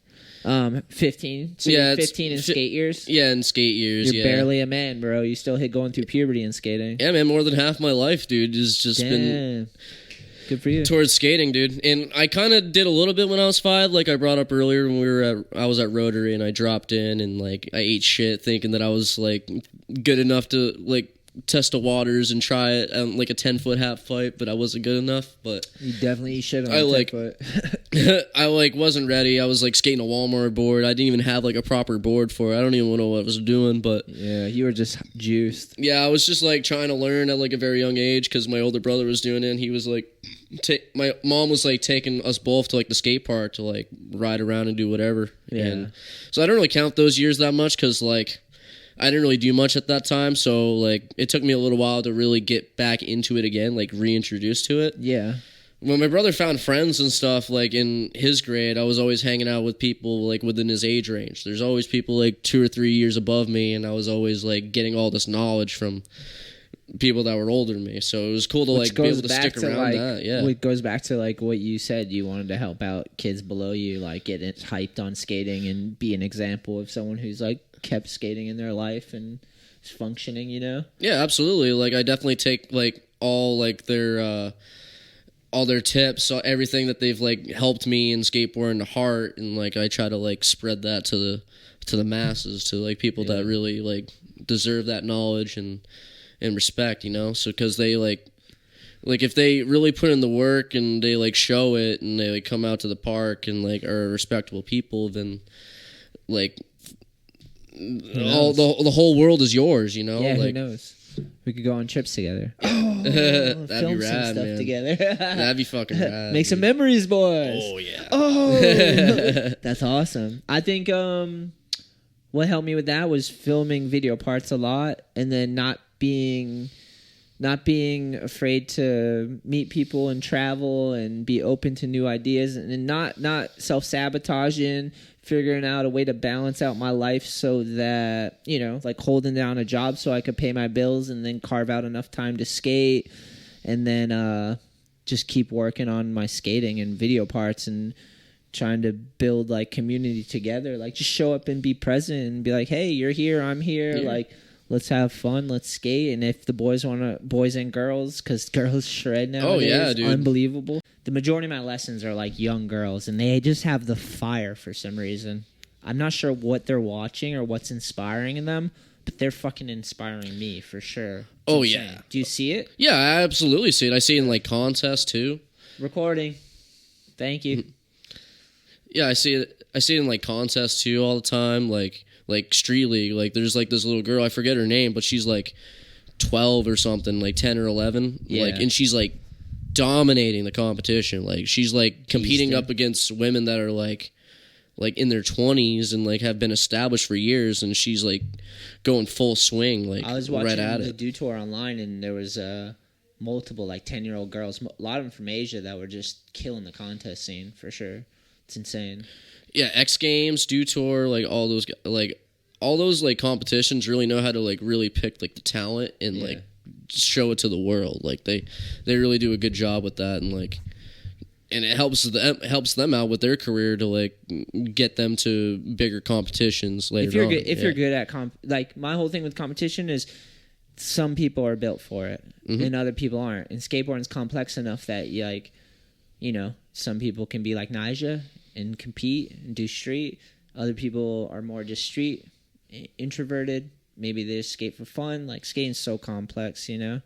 15. So
Yeah,
you're
it's
15 in skate years?
Yeah, in skate years,
You're barely a man, bro. You still going through puberty in skating.
Yeah, man, more than half my life, dude, has just been
Good for you.
towards skating, dude. And I kind of did a little bit when I was 5, like I brought up earlier when I was at Rotary, and I dropped in and like I ate shit thinking that I was like good enough to like test the waters and try it on like a 10-foot half pipe, but I wasn't good enough. But
You definitely should on
I
a
like-
10-foot.
I like wasn't ready. I was like skating a Walmart board. I didn't even have like a proper board for it. I don't even know what I was doing, but
Yeah, you were just juiced.
yeah, I was just like trying to learn at like a very young age because my older brother was doing it. And he was like, my mom was like taking us both to like the skate park to like ride around and do whatever.
Yeah.
And so I don't really count those years that much because like I didn't really do much at that time. So like it took me a little while to really get back into it again, like reintroduced to it.
Yeah.
When my brother found friends and stuff, like in his grade, I was always hanging out with people like within his age range. There's always people like 2 or 3 years above me, and I was always like getting all this knowledge from people that were older than me. So it was cool to like be able to stick around that. Yeah,
it goes back to like what you said. You wanted to help out kids below you, like get it hyped on skating and be an example of someone who's like kept skating in their life and is functioning. You know?
Yeah, absolutely. Like I definitely take like all their tips, so everything that they've like helped me in skateboarding to heart, and like I try to like spread that to the masses, to like people that really like deserve that knowledge and respect, you know. So because they like if they really put in the work and they like show it and they like come out to the park and like are respectable people, then like the whole world is yours, you know.
Yeah,
like,
who knows? We could go on trips together.
That'd
film
be
some
rad,
stuff
man.
together.
That'd be fucking rad.
Make some memories, boys.
Oh yeah.
Oh, that's awesome. I think what helped me with that was filming video parts a lot, and then not being afraid to meet people and travel and be open to new ideas, and not self-sabotaging, figuring out a way to balance out my life so that, you know, like holding down a job so I could pay my bills and then carve out enough time to skate, and then just keep working on my skating and video parts and trying to build like community together. Like just show up and be present and be like, hey, you're here, I'm here. Yeah. Like, let's have fun, let's skate. And if the boys want to, boys and girls, because girls shred nowadays. Oh yeah, dude, unbelievable. The majority of my lessons are like young girls, and they just have the fire for some reason. I'm not sure what they're watching or what's inspiring in them, but they're fucking inspiring me for sure.
Oh yeah.
Do you see it?
Yeah, I absolutely see it. I see it in like contests too.
Recording. Thank you.
Yeah, I see it in like contests too all the time. Like Street League. Like there's like this little girl, I forget her name, but she's like 12 or something, like 10 or 11. Yeah. Like, and she's like dominating the competition. Like she's like competing up against women that are like in their 20s and like have been established for years, and she's like going full swing. Like
I was watching
right at
the
it.
Do Tour online, and there was multiple like 10-year-old girls, a lot of them from Asia, that were just killing the contest scene for sure. It's insane.
Yeah, X Games, Do Tour, like all those like competitions really know how to like really pick like the talent and like show it to the world. Like they really do a good job with that, and like, and it helps them out with their career to like get them to bigger competitions later.
If you're good at like my whole thing with competition is some people are built for it and other people aren't. And skateboarding's complex enough that you know, some people can be like Nyjah and compete and do street. Other people are more just street, introverted. Maybe they just skate for fun. Like skating's so complex, you know.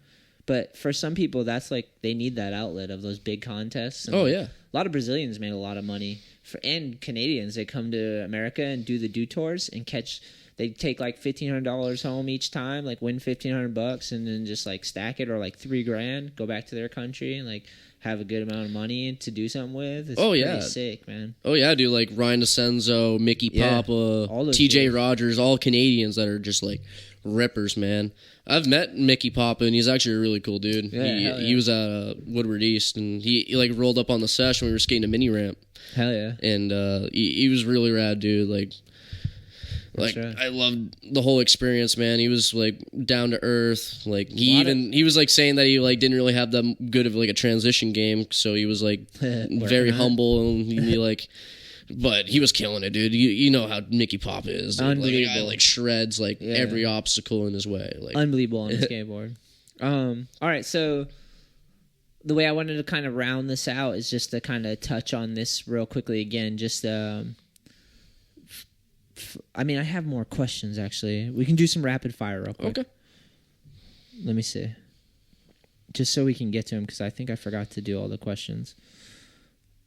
But for some people, that's like they need that outlet of those big contests. And
yeah,
a lot of Brazilians made a lot of money, and Canadians. They come to America and do the Do Tours and catch. They take like $1,500 home each time, like win $1,500, and then just like stack it, or like $3,000, go back to their country and like have a good amount of money to do something with. It's pretty sick, man.
Oh yeah, dude, like Ryan DeCenzo, Mickey Papa, TJ Rogers, all Canadians that are just like rippers, man. I've met Mickey Papa, and he's actually a really cool dude. Yeah, he was at Woodward East, and he like rolled up on the sesh when we were skating a mini ramp.
Hell yeah.
And he was really rad, dude. Like I loved the whole experience, man. He was like down to earth. Like he was like saying that he like didn't really have that good of like a transition game, so he was like very humble, and he like, but he was killing it, dude. You know how Mickey Papa is.
Unbelievable.
Like, a guy like shreds like every obstacle in his way. Like
unbelievable on the skateboard. All right, so the way I wanted to kind of round this out is just to kind of touch on this real quickly again. Just I mean, I have more questions, actually. We can do some rapid fire real quick.
Okay.
Let me see. Just so we can get to them, because I think I forgot to do all the questions.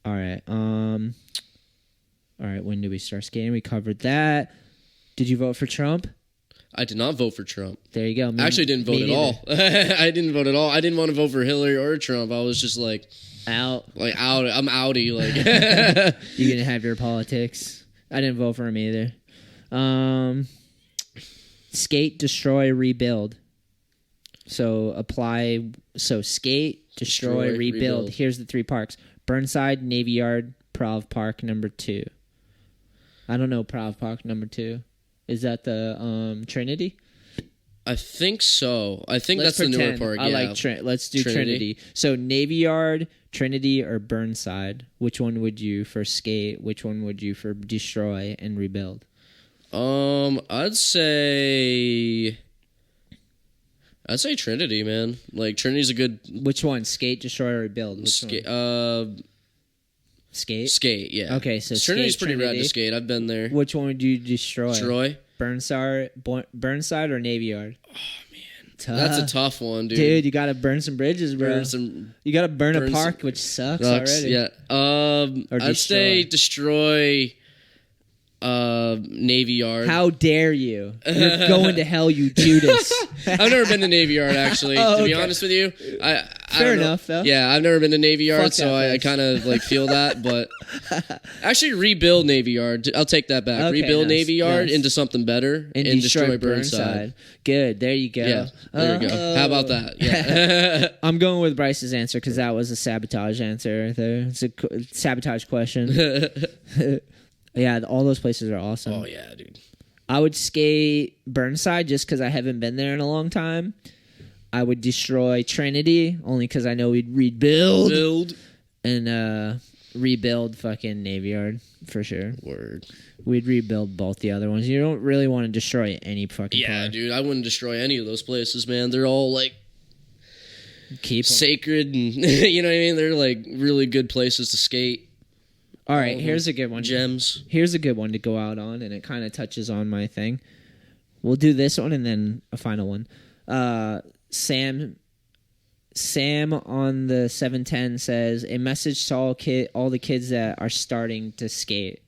All right. All right, when did we start skating? We covered that. Did you vote for Trump?
I did not vote for Trump.
There you go.
I actually didn't vote at all. I didn't vote at all. I didn't want to vote for Hillary or Trump. I was just like...
Out.
Like, out. I'm outie. Like,
you're going to have your politics. I didn't vote for him either. Skate, destroy, rebuild. So skate, destroy, rebuild. Here's the 3 parks: Burnside, Navy Yard, Prov Park number 2. I don't know Prov Park number 2. Is that the Trinity?
I think so. I think
Let's
that's the newer
pretend.
park.
I
Yeah.
like let's do Trinity. So Navy Yard, Trinity, or Burnside. Which one would you for skate? Which one would you for destroy and rebuild?
I'd say Trinity, man. Like Trinity's a good.
Which one? Skate, destroy, or rebuild? Which one? Skate.
Skate. Yeah.
Okay, so
Trinity's
skate,
pretty rad
Trinity.
to skate. I've been there.
Which one would you destroy?
Troy.
Burnside or Navy Yard?
Oh man, that's a tough one, dude.
Dude, you gotta burn some bridges, bro. You gotta burn a park, which sucks already.
Yeah. I'd say destroy. Navy Yard.
How dare you? You're going to hell, you Judas.
I've never been to Navy Yard, actually. To be
okay.
honest with you, I
Fair enough, though.
Yeah, I've never been to Navy Yard,
Fuck
so I kind of like feel that. But actually, rebuild Navy Yard. I'll take that back.
Okay,
Rebuild
nice,
Navy Yard
nice.
into something better
and
destroy Burnside.
Good. There you go.
Yeah, there you go. How about that? Yeah.
I'm going with Bryce's answer because that was a sabotage answer right there. It's a sabotage question. Yeah, all those places are awesome.
Oh yeah, dude.
I would skate Burnside just because I haven't been there in a long time. I would destroy Trinity only because I know we'd rebuild. And rebuild fucking Navy Yard for sure.
Word.
We'd rebuild both the other ones. You don't really want to destroy any fucking park.
Dude. I wouldn't destroy any of those places, man. They're all like
Keep 'em.
sacred, and you know what I mean. They're like really good places to skate.
All right, here's a good one.
Gems.
Here's a good one to go out on, and it kind of touches on my thing. We'll do this one and then a final one. Sam on the 710 says a message to all the kids that are starting to skate.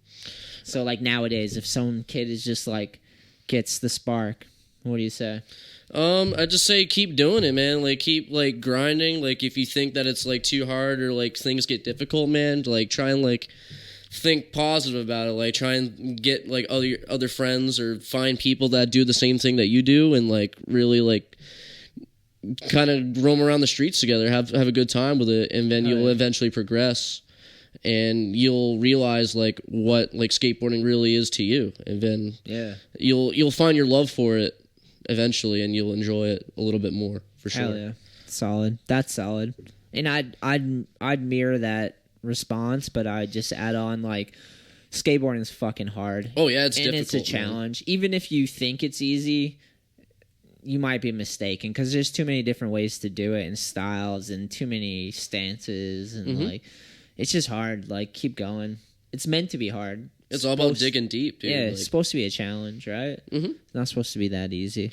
So like nowadays, if some kid is just like gets the spark, what do you say?
I just say keep doing it, man. Like keep like grinding. Like if you think that it's like too hard or like things get difficult, man, like try and like think positive about it. Like try and get like other friends or find people that do the same thing that you do, and like really like kind of roam around the streets together, have a good time with it, and then you'll eventually progress, and you'll realize like what like skateboarding really is to you, and then you'll find your love for it eventually, and you'll enjoy it a little bit more for sure.
Hell yeah, solid. That's solid. And I'd mirror that response, but I just add on like skateboarding is fucking hard.
Oh yeah, it's
and
difficult.
It's a challenge. Man. Even if you think it's easy, you might be mistaken because there's too many different ways to do it and styles and too many stances and like it's just hard. Like keep going. It's meant to be hard.
It's all about digging deep, dude.
Yeah,
like,
it's supposed to be a challenge, right? It's not supposed to be that easy.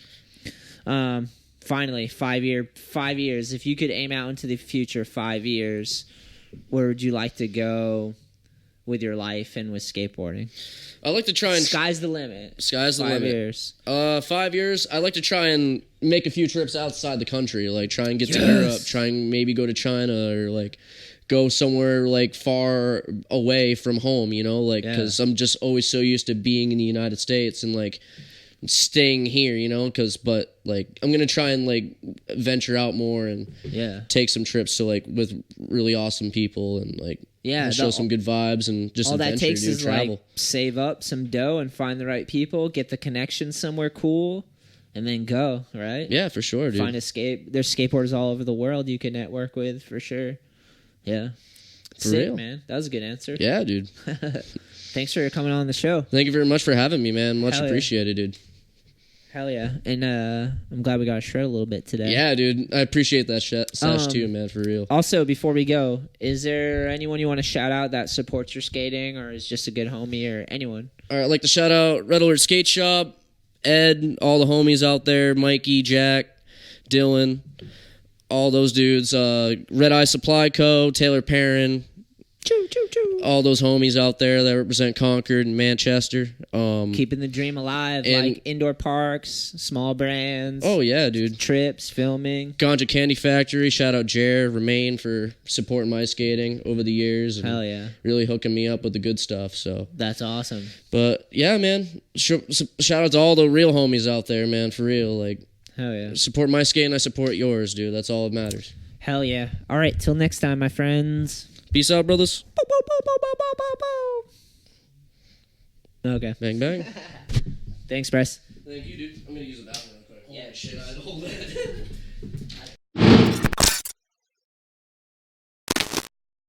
Finally, 5 years. If you could aim out into the future 5 years, where would you like to go with your life and with skateboarding?
I like to try and
sky's the limit.
Sky's the limit.
5 years.
5 years. I like to try and make a few trips outside the country. Like try and get to Europe. Try and maybe go to China or like go somewhere like far away from home. You know, like because I'm just always so used to being in the United States and like staying here. You know, but like I'm gonna try and like venture out more and take some trips to like with really awesome people and like. Yeah, show some good vibes and just
all
adventure,
that takes is
travel.
Like save up some dough and find the right people, get the connection somewhere cool, and then go. Right?
Yeah, for sure, dude.
Find there's skateboarders all over the world you can network with for sure. Yeah,
for real,
man. That was a good answer.
Yeah, dude.
Thanks for coming on the show.
Thank you very much for having me, man. Much appreciated, dude.
Hell yeah. And I'm glad we got a shred a little bit today.
Yeah, dude. I appreciate that sesh too, man, for real.
Also, before we go, is there anyone you want to shout out that supports your skating or is just a good homie or anyone?
All right, I'd like to shout out Red Alert Skate Shop, Ed, all the homies out there, Mikey, Jack, Dylan, all those dudes, Red Eye Supply Co., Taylor Perrin, all those homies out there that represent Concord and Manchester.
Keeping the dream alive, like indoor parks, small brands.
Oh, yeah, dude.
Trips, filming.
Ganja Candy Factory. Shout out Jer, Remain for supporting my skating over the years. And
hell yeah.
Really hooking me up with the good stuff. So
that's awesome.
But, yeah, man. Shout out to all the real homies out there, man, for real. Like,
hell yeah.
Support my skating, I support yours, dude. That's all that matters.
Hell yeah. All right, till next time, my friends.
Peace out, brothers.
Okay.
Bang, bang.
Thanks, Bryce.
Thank you, dude. I'm going to use the bathroom real quick.
Yeah.
that shit. I don't let